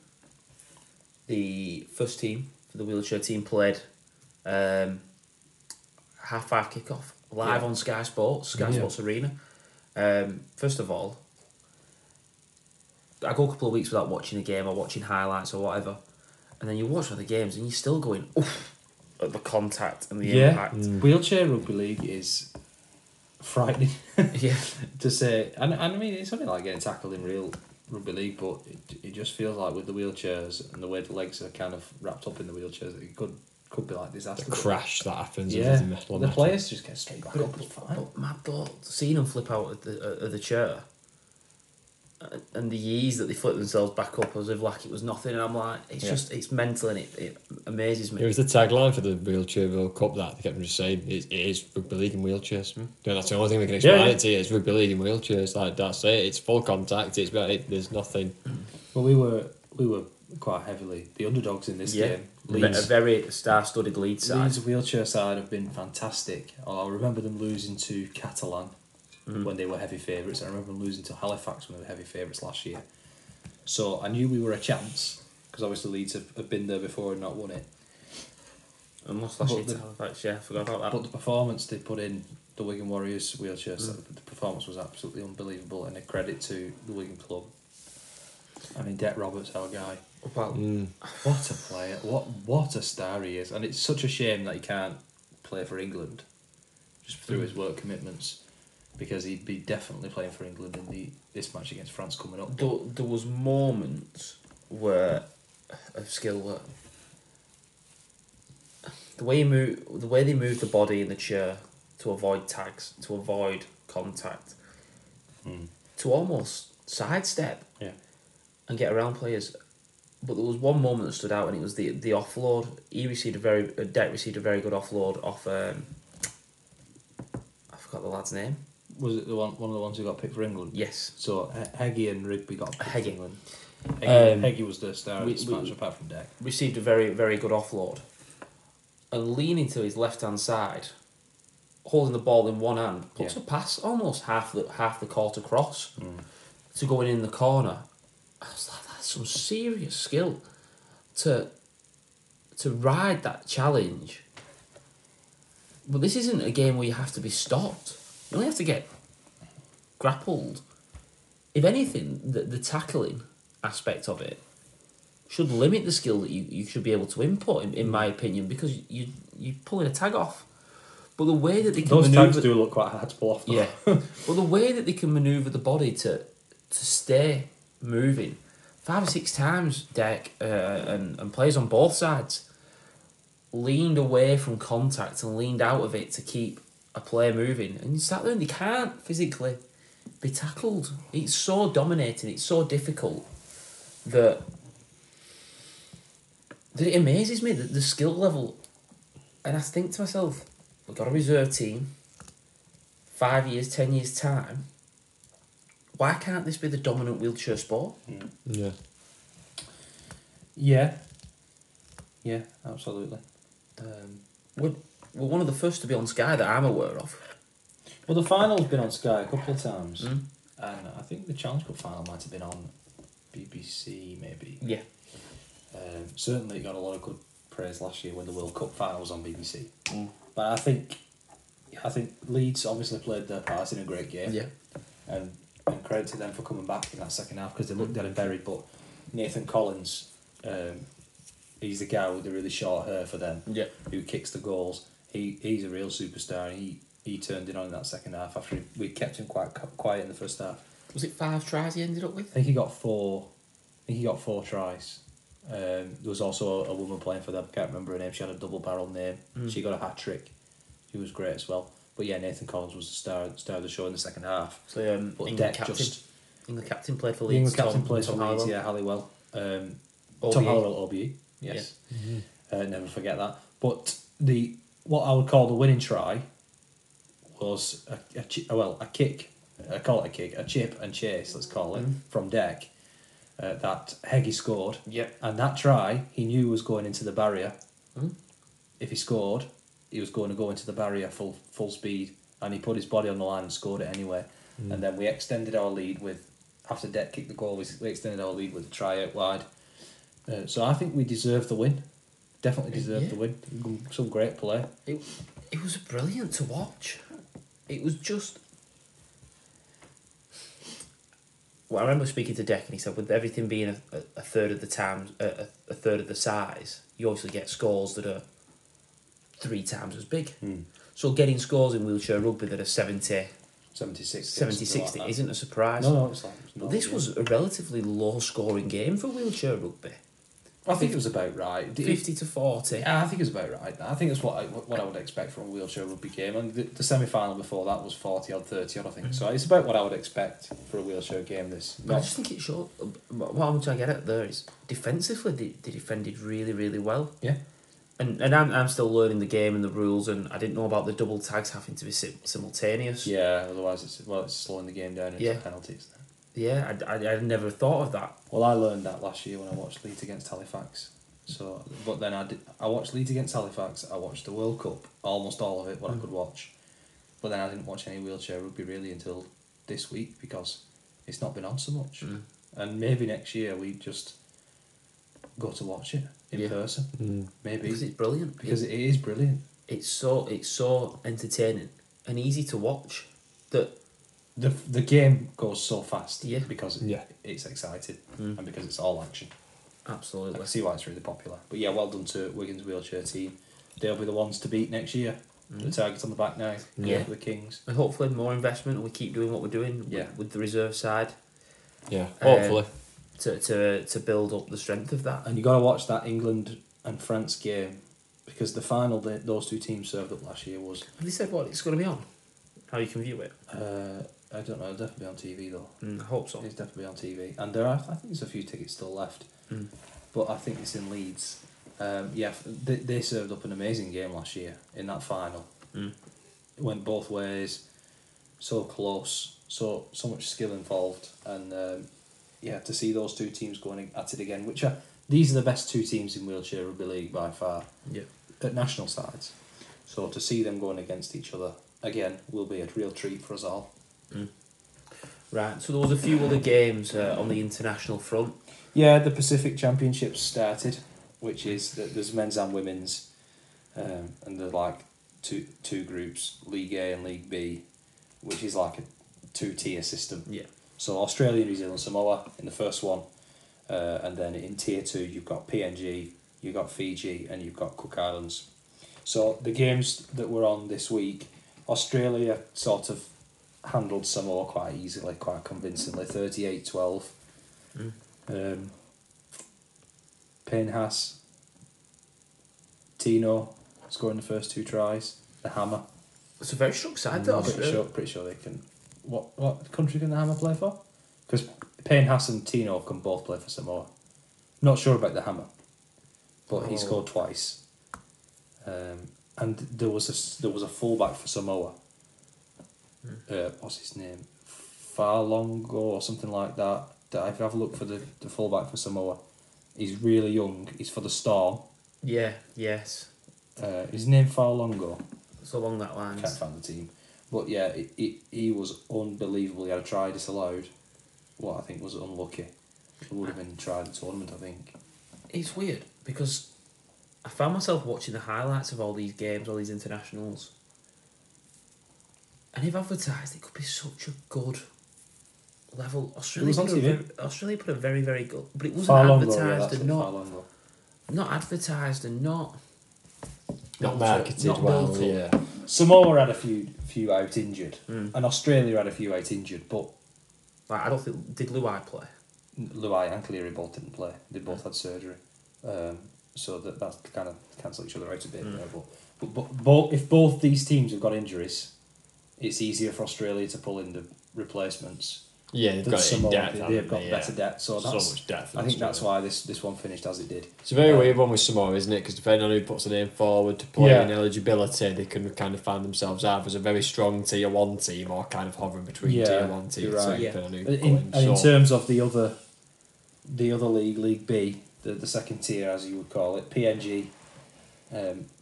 the first team for the wheelchair team played 5:30 kickoff live on Sky Sports Arena. First of all, I go a couple of weeks without watching a game or watching highlights or whatever, and then you watch other games and you're still going oof at the contact and the impact. Wheelchair rugby league is frightening. Yeah, To say, and I mean, it's only like getting tackled in real rugby league, but it just feels like with the wheelchairs and the way the legs are kind of wrapped up in the wheelchairs, it could be like disaster. the crash that happens. Yeah, Of the metal on the metal. players just get straight back up. It's fine. but mad though, seeing them flip out of the chair, and the ease that they flip themselves back up as if like it was nothing, and I'm like, it's mental and it amazes me. It was the tagline for the wheelchair World Cup that they kept just saying it is rugby league in wheelchairs. Yeah, that's the only thing we can explain it to you. It's rugby league in wheelchairs. Like that's it. It's full contact. There's nothing. Well, we were quite heavily the underdogs in this game. A very star-studded Leeds side. Leeds' wheelchair side have been fantastic. I remember them losing to Catalan when they were heavy favourites. I remember them losing to Halifax when they were heavy favourites last year. So I knew we were a chance because obviously Leeds have been there before and not won it. And lost last year to Halifax, yeah, I forgot about that. But the performance they put in the Wigan Warriors wheelchairs, the performance was absolutely unbelievable, and a credit to the Wigan club. I mean, Det Roberts, our guy. Well, What a player! What a star he is, and it's such a shame that he can't play for England, just through his work commitments, because he'd be definitely playing for England in this match against France coming up. there was moments where of skill were the way they moved the body in the chair to avoid tags, to avoid contact, to almost sidestep and get around players. But there was one moment that stood out, and it was the offload. Det received a very good offload off. I forgot the lad's name. Was it one of the ones who got picked for England? Yes. So Heggie and Rigby got picked for Heggie. England. Heggie was the star of this we- match, apart from Deck. Received a very, very good offload. And leaning to his left-hand side, holding the ball in one hand, puts a pass almost half the court across to going in the corner. I was like, that's some serious skill to ride that challenge. But this isn't a game where you have to be stopped. You only have to get grappled. If anything, the tackling aspect of it should limit the skill that you should be able to input, in my opinion, because you're pulling a tag off. But the way that they can Those manoeuvre, tags do look quite hard to pull off, though. yeah, but the way that they can manoeuvre the body to stay moving 5 or 6 times, Deck and players on both sides leaned away from contact and leaned out of it to keep a player moving, and you start there and they can't physically be tackled. It's so dominating, it's so difficult that it amazes me that the skill level. And I think to myself, we've got a reserve team, 5 years, 10 years time. Why can't this be the dominant wheelchair sport? Yeah. Yeah, absolutely. We're one of the first to be on Sky that I'm aware of. Well, the final's been on Sky a couple of times, Mm. and I think the Challenge Cup final might have been on BBC, maybe. Yeah. Certainly, it got a lot of good praise last year when the World Cup final was on BBC. Mm. But I think Leeds obviously played their part in a great game. Yeah. And credit to them for coming back in that second half because they looked dead and buried. But Nathan Collins, he's the guy with the really short hair for them. Yeah. Who kicks the goals. He's a real superstar. And he turned it on in that second half after we kept him quite quiet in the first half. Was it 5 tries he ended up with? I think he got 4. Tries. There was also a woman playing for them. I can't remember her name. She had a double barrel name. She got a hat trick. She was great as well. But yeah, Nathan Collins was the star of the show in the second half. So But England Deck captain played for the Leeds. England captain plays for Tom Leeds. Halliwell. Yeah, Halliwell. OBE. Tom Halliwell, OBE. Yes. Never forget that. But what I would call the winning try was a kick. I call it a kick, a chip and chase. Let's call it from Deck. That Heggie scored. Yep. And that try, he knew was going into the barrier. If he scored, he was going to go into the barrier full speed, and he put his body on the line and scored it anyway. And then we extended our lead after Deck kicked the goal, we extended our lead with a try out wide. So I think we deserved the win. Definitely deserved the win. Some great play. It was brilliant to watch. It was just... Well, I remember speaking to Deck and he said with everything being a third of the time, a third of the size, you obviously get scores that are 3 times as big. So getting scores in wheelchair rugby that are 70, 60 like isn't a surprise. No, it's But this was a relatively low scoring game for wheelchair rugby. I think it was about right. 50 to 40. Yeah, I think it's about right. I think it's what I would expect from a wheelchair rugby game. And the semi-final before that was 40 odd, 30 odd, I think. So it's about what I would expect for a wheelchair game. I just think it showed... What I'm trying to get at there is defensively they defended really, really well. Yeah. And I'm still learning the game and the rules, and I didn't know about the double tags having to be simultaneous. Yeah, otherwise it's slowing the game down into penalties. Yeah, I never thought of that. Well, I learned that last year when I watched Leeds against Halifax. So, but then I watched Leeds against Halifax. I watched the World Cup, almost all of it, what I could watch. But then I didn't watch any wheelchair rugby really until this week because it's not been on so much. And maybe next year we just go to watch it in person. Maybe Because it's brilliant. because it is brilliant. It's so entertaining and easy to watch that The game goes so fast because Yeah. it's exciting and because it's all action. I absolutely. can see why it's really popular. But yeah, well done to Wigan's wheelchair team. They'll be the ones to beat next year. The target's on the back now. Yeah. For the Kings. And hopefully more investment and we keep doing what we're doing Yeah. with the reserve side Yeah, hopefully. to build up the strength of that. And you got to watch that England and France game because the final that those two teams served up last year was. Have they said what it's going to be on? How you can view it? I don't know. It'll definitely be on TV though. I hope so. It's definitely on TV, and I think there's a few tickets still left. But I think it's in Leeds. They served up an amazing game last year in that final. It went both ways, so close, so much skill involved, and to see those two teams going at it again, these are the best two teams in wheelchair rugby league by far. Yeah. At national sides, so to see them going against each other again will be a real treat for us all. Right, so there was a few other games on the international front. Yeah, the Pacific Championships started, which is there's men's and women's, and there's like two groups, League A and League B, which is like a 2-tier system. Yeah. So Australia, New Zealand, Samoa in the first one, And then in Tier 2, you've got PNG, you've got Fiji, and you've got Cook Islands. So the games that were on this week, Australia sort of handled Samoa quite easily, quite convincingly, 38-12. Penhas, Tino scoring the first 2 tries, the Hammer. It's a very strong side, though. Pretty sure they can. What country can the Hammer play for? Because Penhas and Tino can both play for Samoa. Not sure about the Hammer, but he scored twice. And there was a fullback for Samoa. What's his name? Farlongo or something like that. If you have a look for the fullback for Samoa, he's really young. He's for the Storm. Yeah. Yes. His name Farlongo. It's along that lines. Can't find the team, but yeah, he was unbelievable. He had a try disallowed. What I think was unlucky. It would have been tried the tournament, I think. It's weird because I found myself watching the highlights of all these games, all these internationals. And if advertised, it could be such a good level. Australia put a very, very good, but it wasn't advertised and not advertised and not marketed well. Yeah. Samoa had a few out injured, and Australia had a few out injured, but like, I don't think did Luai play. Luai and Cleary both didn't play. They both had surgery, so that kind of cancel each other out a bit there. But if both these teams have got injuries, it's easier for Australia to pull in the replacements. Yeah, they've got Samoa, depth. They've got better depth, so much depth. I think that's why this one finished as it did. It's a very weird one with Samoa, isn't it? Because depending on who puts the name forward to play in eligibility, they can kind of find themselves either as a very strong Tier 1 team or kind of hovering between Tier 1 Tier 2. Right. Depending on who in terms of the other league, League B, the second tier as you would call it, PNG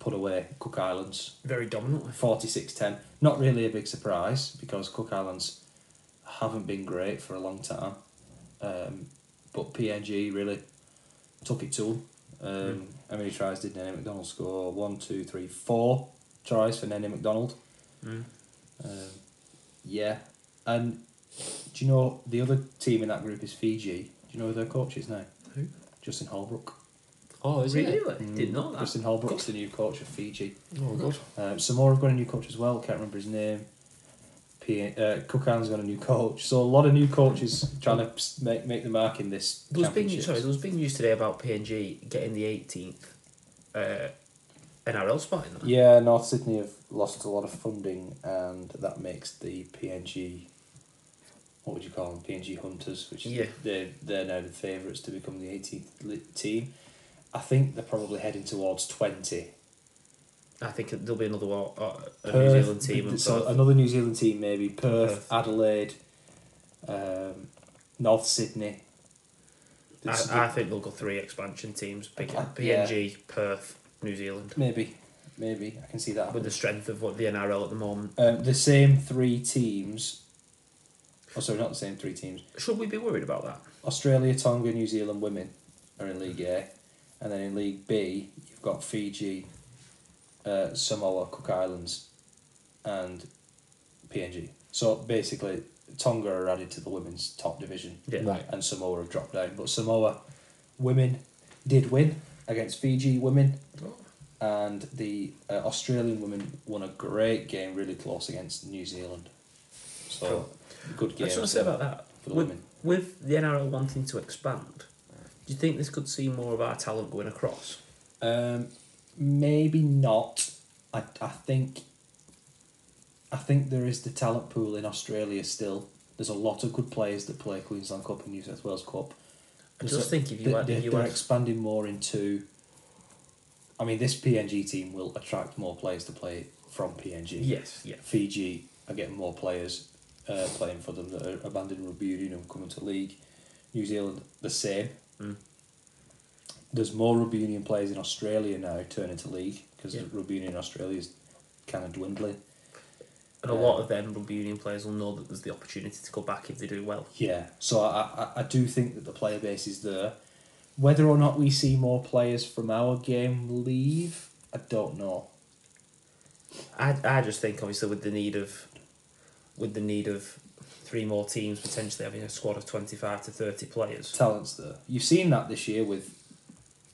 put away Cook Islands Very dominantly. 46-10. Not really a big surprise because Cook Islands haven't been great for a long time, but PNG really took it to them. How many tries did Nenny McDonald score? 1, 2, 3, 4 tries for Nenny McDonald. Yeah, and do you know the other team in that group is Fiji? Do you know who their coach is now? Who? Justin Holbrook. Oh, is it? Really? Didn't know that. Justin Holbrook's the new coach of Fiji. Oh, good. Samoa have got a new coach as well. Can't remember his name. Cook Islands got a new coach. So a lot of new coaches trying to make the mark in this championship. There was big news today about PNG getting the 18th NRL spot in that. Yeah, North Sydney have lost a lot of funding, and that makes the PNG, what would you call them, PNG Hunters, which is they're now the favourites to become the 18th team. I think they're probably heading towards 20. I think there'll be another Perth, New Zealand team. So another New Zealand team, maybe Perth. Adelaide, North Sydney. I think they'll go 3 expansion teams. PNG, Perth, New Zealand. Maybe I can see that with the strength of what the NRL at the moment. The same 3 teams. Oh, sorry, not the same 3 teams. Should we be worried about that? Australia, Tonga, New Zealand women are in League A, and then in League B you've got Fiji, Samoa, Cook Islands, and PNG. So basically, Tonga are added to the women's top division, Right. and Samoa have dropped down. But Samoa women did win against Fiji women, and the Australian women won a great game, really close against New Zealand. So good game. I just want to say about that. For the women. With the NRL wanting to expand, do you think this could see more of our talent going across? Maybe not. I think there is the talent pool in Australia still. There's a lot of good players that play Queensland Cup and New South Wales Cup. I just think if you had... They're expanding more into... I mean, this PNG team will attract more players to play from PNG. Yes, yeah. Fiji are getting more players playing for them that are abandoning rugby union and coming to league. New Zealand, the same. There's more rugby union players in Australia now turning to league because rugby union in Australia is kind of dwindling. And a lot of them rugby union players will know that there's the opportunity to go back if they do well. Yeah, so I do think that the player base is there. Whether or not we see more players from our game leave, I don't know. I just think obviously with the need of 3 more teams potentially having a squad of 25 to 30 players. Talents there. You've seen that this year with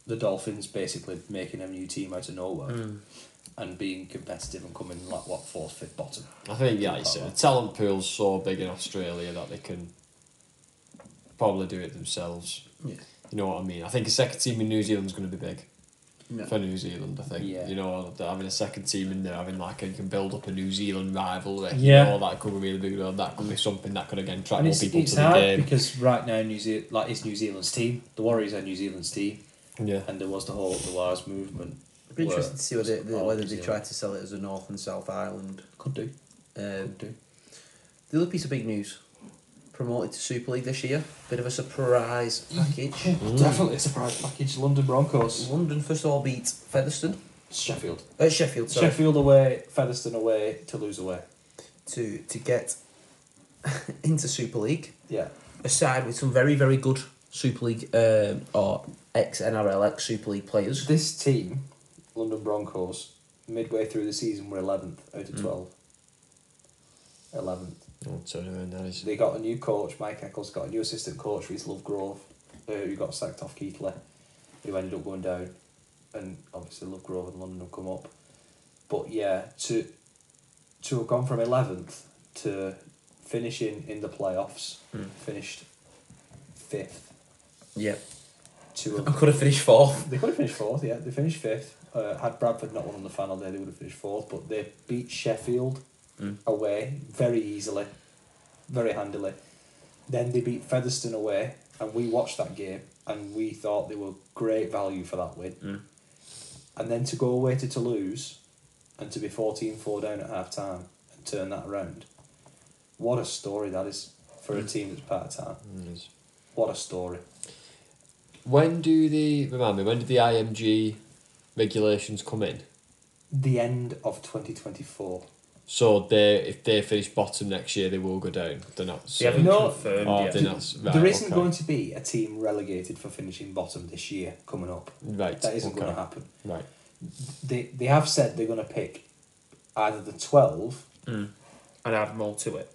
the Dolphins basically making a new team out of nowhere and being competitive and coming like what 4th, 5th bottom. I think, yeah, like you said, the talent pool's so big in Australia that they can probably do it themselves. Yeah. You know what I mean? I think a second team in New Zealand's going to be big. Yeah. For New Zealand, I think. Yeah. You know, having a second team in there, having like you can build up a New Zealand rivalry. Yeah. You know, that could be really big. That could be something that could again attract And more people it's to the hard game. because right now it's New Zealand's team. The Warriors are New Zealand's team, Yeah. and there was the whole the Wars movement. It'd be interesting to see whether they Zealand. try to sell it as a North and South Island. Could do. Um, Could do. the other piece of big news: promoted to Super League this year. Bit of a surprise package. Definitely a surprise package. London Broncos. London first of all beat Featherstone. Sheffield. Sheffield, sorry. Sheffield away, Featherstone away, Toulouse away. To get into Super League. Yeah. A side with some very, very good Super League or ex-NRL, ex-Super League players. This team, London Broncos, midway through the season were 11th out of 12. 11th. Oh, turn around that is. They got a new coach, Mike Eccles got a new assistant coach, Reece Lovegrove, who got sacked off Keighley, who ended up going down. And obviously Lovegrove and London have come up. But yeah, to have gone from 11th to finishing in the playoffs, finished 5th. Yeah. To I could have finished 4th. They could have finished 4th, yeah. They finished 5th. Had Bradford not won on the final day, they would have finished 4th. But they beat Sheffield away very easily, very handily. Then they beat Featherstone away, and we watched that game, and we thought they were great value for that win. And then to go away to Toulouse, and to be 14-4 down at half time, and turn that around. What a story that is for a team that's part-time. What a story. When did the IMG regulations come in? The end of 2024. So if they finish bottom next year, they will go down. They're not. They haven't confirmed yet. There isn't going to be a team relegated for finishing bottom this year coming up. Right. That isn't going to happen. Right. They have said they're going to pick either the 12, And add more to it.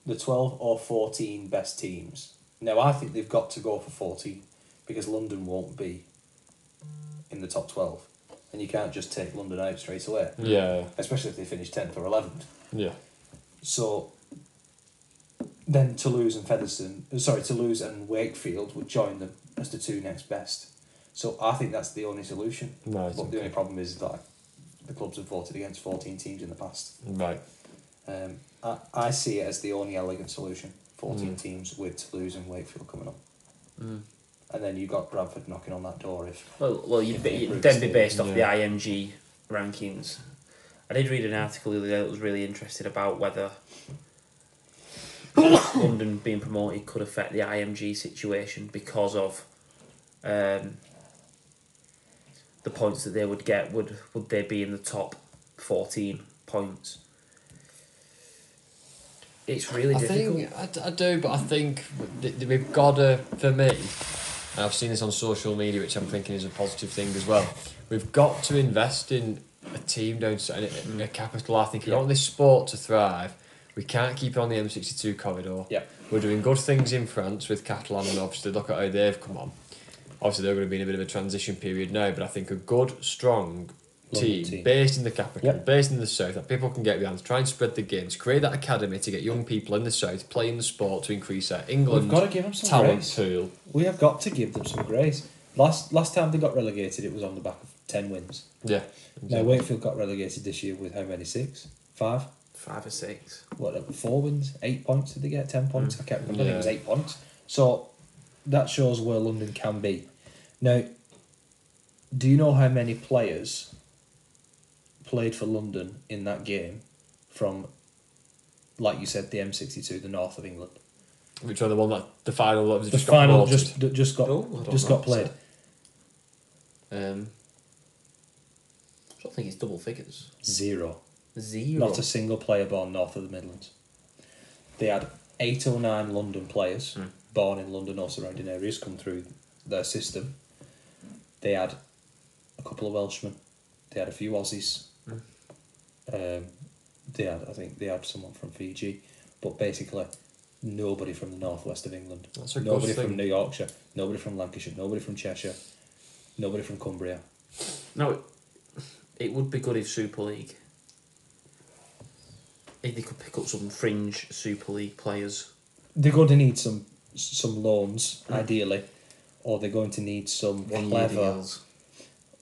the 12 or 14 best teams. Now I think they've got to go for 14 because London won't be in the top 12. And you can't just take London out straight away. Yeah. Especially if they finish 10th or 11th. Yeah. So then Toulouse and Wakefield would join them as the 2 next best. So I think that's the only solution. Right. But the only problem is that the clubs have voted against 14 teams in the past. Right. I see it as the only elegant solution. 14 teams with Toulouse and Wakefield coming up. And then you got Bradford knocking on that door if... Well, you'd then be based off the IMG rankings. I did read an article the other day that was really interested about whether London being promoted could affect the IMG situation because of the points that they would get. Would they be in the top 14 points? It's really difficult. I do, but I think we've got to, for me, and I've seen this on social media, which I'm thinking is a positive thing as well. We've got to invest in a team down in a capital. I think if you want this sport to thrive, we can't keep it on the M62 corridor. Yeah. We're doing good things in France with Catalans, and obviously look at how they've come on. Obviously they're going to be in a bit of a transition period now, but I think a good, strong team based in the capital, based in the south, that people can get behind, try and spread the games, create that academy to get young people in the south playing the sport to increase our England We've got to give them some talent grace. pool. We have got to give them some grace. Last time they got relegated, it was on the back of 10 wins. Yeah. Now Wakefield got relegated this year with how many? 6? 5? 5 or 6. What, 4 wins? 8 points did they get? 10 points? I can't remember. I think it was Yeah. 8 points. So that shows where London can be. Now, do you know how many players played for London in that game from, like you said, the M62, the north of England? Which one? The one that the final that was The just final got promoted? just got played. I don't think it's double figures. 0. 0. Not a single player born north of the Midlands. They had 8 or 9 London players born in London or surrounding areas come through their system. They had a couple of Welshmen. They had a few Aussies. I think they had someone from Fiji. but basically nobody from the northwest of England. That's a good Nobody thing. from New Yorkshire, nobody from Lancashire, nobody from Cheshire, nobody from Cumbria. No, it would be good if Super League. If they could pick up some fringe Super League players. They're going to need some loans, ideally, or they're going to need some 1 year clever deals.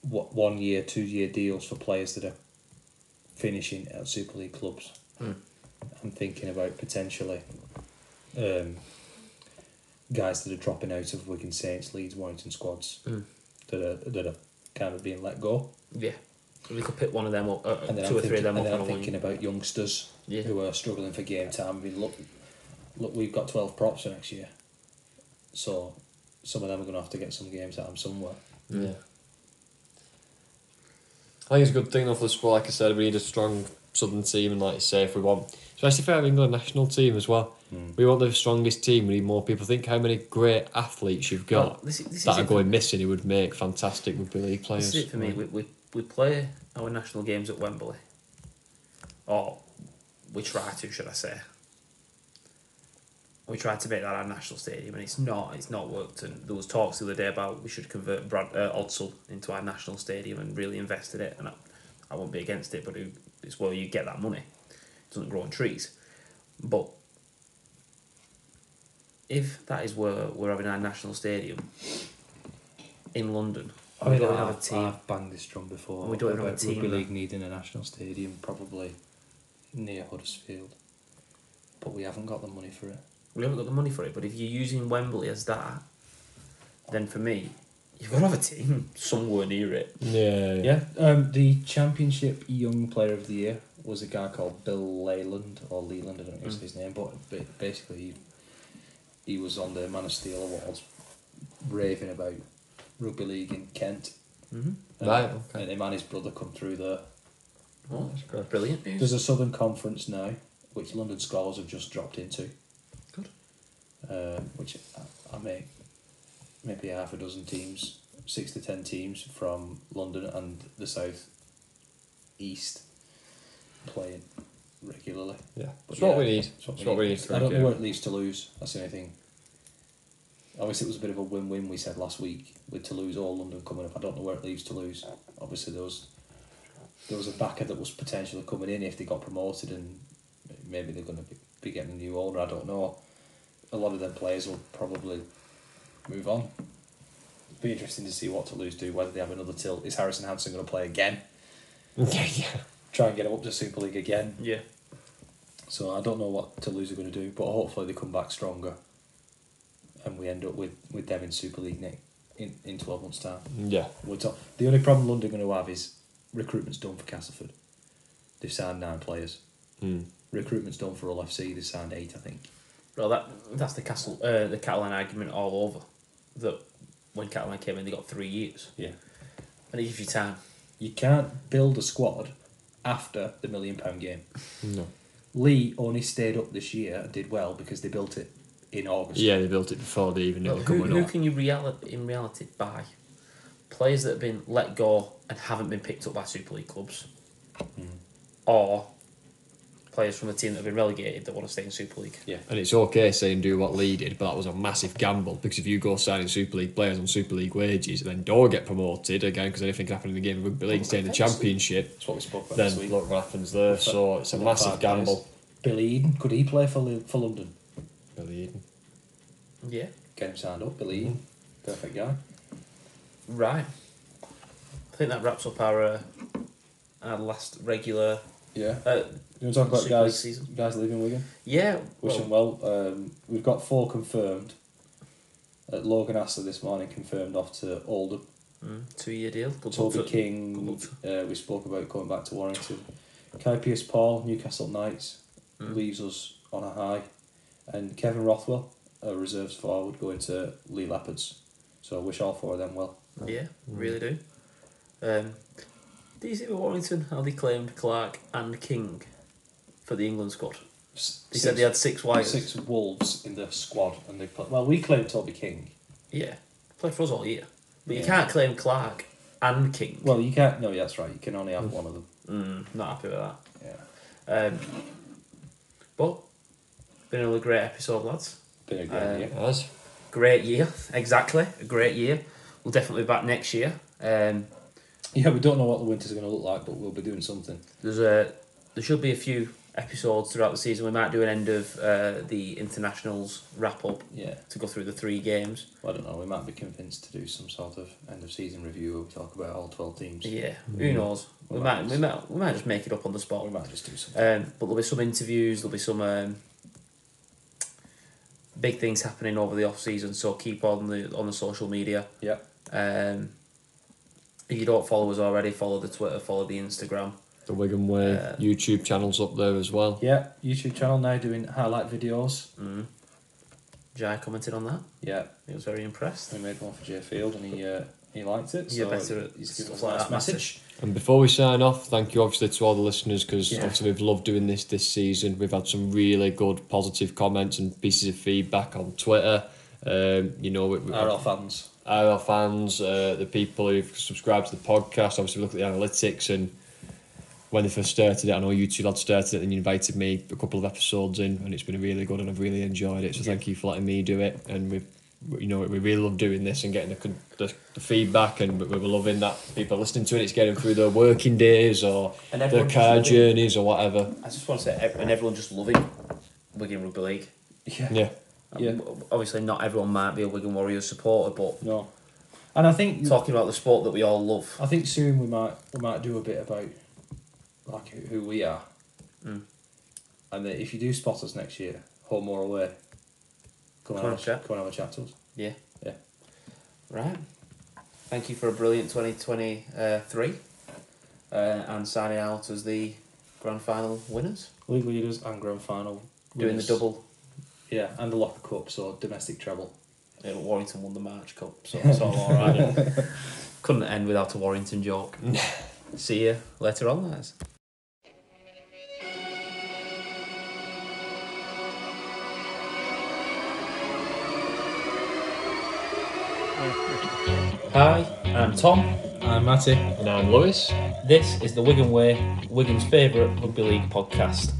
1 year, 2 year deals for players that are finishing at Super League clubs. I'm thinking about potentially guys that are dropping out of Wigan, Saints, Leeds, Warrington squads that are kind of being let go. Yeah. We could pick one of them up, And then two or three of them and up then on I'm a thinking wing. about youngsters Yeah. who are struggling for game time. I mean, look, we've got 12 props for next year, so some of them are going to have to get some game time somewhere. Yeah. I think it's a good thing though for the squad. Like I said, we need a strong southern team, and like you say, if we want, especially for our England national team as well, we want the strongest team. We need more people. Think how many great athletes you've got Well, this is that are it going missing who would make fantastic rugby league players. This is it for me. We play our national games at Wembley. Or we try to, should I say. We tried to make that our national stadium, and it's not worked. And there was talks the other day about we should convert Odsal into our national stadium and really invest in it. And I won't be against it, but it's where you get that money. It doesn't grow on trees. But if that is where we're having our national stadium in London, we don't have a team. I've banged this drum before. We don't have a about team Rugby there. League needing a national stadium, probably near Huddersfield, but we haven't got the money for it. We haven't got the money for it, but if you're using Wembley as that, then for me, you've got to have a team somewhere near it. Yeah. The Championship Young Player of the Year was a guy called Bill Leyland, or Leland, I don't know his name, but basically he was on the Man of Steel Awards raving about rugby league in Kent. Right, okay. And him and his brother come through there. Oh, that's brilliant news. There's a Southern Conference now, which London Scholars have just dropped into. Good. Which I make maybe half a dozen teams, 6 to 10 teams from London and the South East playing regularly. Yeah. But It's what we need. it's what It's what we need. I don't know where it leaves Toulouse. That's the only thing. Obviously, it was a bit of a win-win. We said last week with Toulouse or London coming up. I don't know where it leaves Toulouse. Obviously, there was a backer that was potentially coming in if they got promoted, and maybe they're going to be getting a new owner. I don't know. A lot of them players will probably move on. It'll be interesting to see what Toulouse do. Whether they have another tilt. Is Harrison Hansen going to play again? Yeah. Try and get him up to Super League again. Yeah. So I don't know what Toulouse are going to do, but hopefully they come back stronger, and we end up with them in Super League in 12 months' time. Yeah. The only problem London are going to have is recruitment's done for Castleford. They've signed 9 players. Recruitment's done for Hull FC. They've signed 8, I think. Well, that's the Catalan argument all over. That when Catalan came in, they got 3 years, Yeah. and it gives you time. You can't build a squad after the £1 million game. No. Lee only stayed up this year and did well because they built it in August. Yeah, they built it before they even knew Well, they were coming who up. can you in reality buy? Players that have been let go and haven't been picked up by Super League clubs, or players from the team that have been relegated that want to stay in Super League. Yeah. And it's okay saying do what Lee did, but that was a massive gamble because if you go signing Super League players on Super League wages and then don't get promoted again because anything can happen in the game of rugby league, stay in the Championship, That's what we spoke about then this week. look what happens there. So it's a We've got massive 5 gamble. players. Billy Eden, could he play for London? Billy Eden. Yeah. Get him signed up, Billy Eden. Perfect guy. Right. I think that wraps up our last regular. Yeah. You want to talk about Super League guys season. leaving Wigan? Yeah. Wish them well. We've got 4 confirmed. Logan Astley this morning confirmed off to Oldham. 2-year deal. Good Toby luck for- King, good luck. we spoke about going back to Warrington. Kai Pearce-Paul, Newcastle Knights, leaves us on a high. And Kevin Rothwell, a reserves forward, going to Lee Leopards. So I wish all 4 of them well. Yeah, really do. Did you see with Warrington how they claimed Clark and King for the England squad? They said they had 6 wires. 6 Wolves in the squad, and they put. Well, we claimed Toby King. Yeah, played for us all year. But you Yeah. can't claim Clark and King. Well, you can't. No, that's right. You can only have one of them. Not happy with that. Yeah. But Been another great episode, lads. Been a great year. As Great year, exactly. A great year. We'll definitely be back next year. Yeah, we don't know what the winter's going to look like, but we'll be doing something. There should be a few episodes throughout the season. We might do an end of the internationals wrap up Yeah. to go through the 3 games. I don't know, we might be convinced to do some sort of end of season review where we talk about all 12 teams. Yeah, who knows? We might just make it up on the spot. We might just do something. But there'll be some interviews. There'll be some big things happening over the off season. So keep on the social media. Yeah. If you don't follow us already, follow the Twitter, follow the Instagram. the Wigan Way YouTube channel's up there as well. Yeah, YouTube channel now doing highlight videos. Jai commented on that. Yeah. He was very impressed. We made one for Jay Field and he liked it. You're So better at he's given us stuff a like nice that, message. And before we sign off, thank you obviously to all the listeners because Yeah. obviously we've loved doing this season. We've had some really good positive comments and pieces of feedback on Twitter. RL fans. RL fans, the people who've subscribed to the podcast. Obviously, we look at the analytics and when they first started it, I know you two lads started it and you invited me a couple of episodes in and it's been really good and I've really enjoyed it. So thank you for letting me do it. And we really love doing this and getting the feedback and we're loving that people are listening to it. It's getting through their working days or And their everyone just car loving- journeys or whatever. I just want to say, and everyone just loving Wigan Rugby League. Yeah. Yeah. Obviously, not everyone might be a Wigan Warriors supporter, but No. And I think talking about the sport that we all love. I think soon we might do a bit about like who we are. And that if you do spot us next year, home or away, come and have a chat to us. Yeah. Yeah. Right. Thank you for a brilliant 2023. And signing out as the grand final winners. League leaders and grand final. Doing the winners. double. Yeah, and the Locker Cup, so domestic treble. Yeah, but Warrington won the March Cup, so it's all alright. Couldn't end without a Warrington joke. See you later on, guys. Hi, I'm Tom. I'm Matty. And I'm Lewis. This is the Wigan Way, Wigan's favourite rugby league podcast.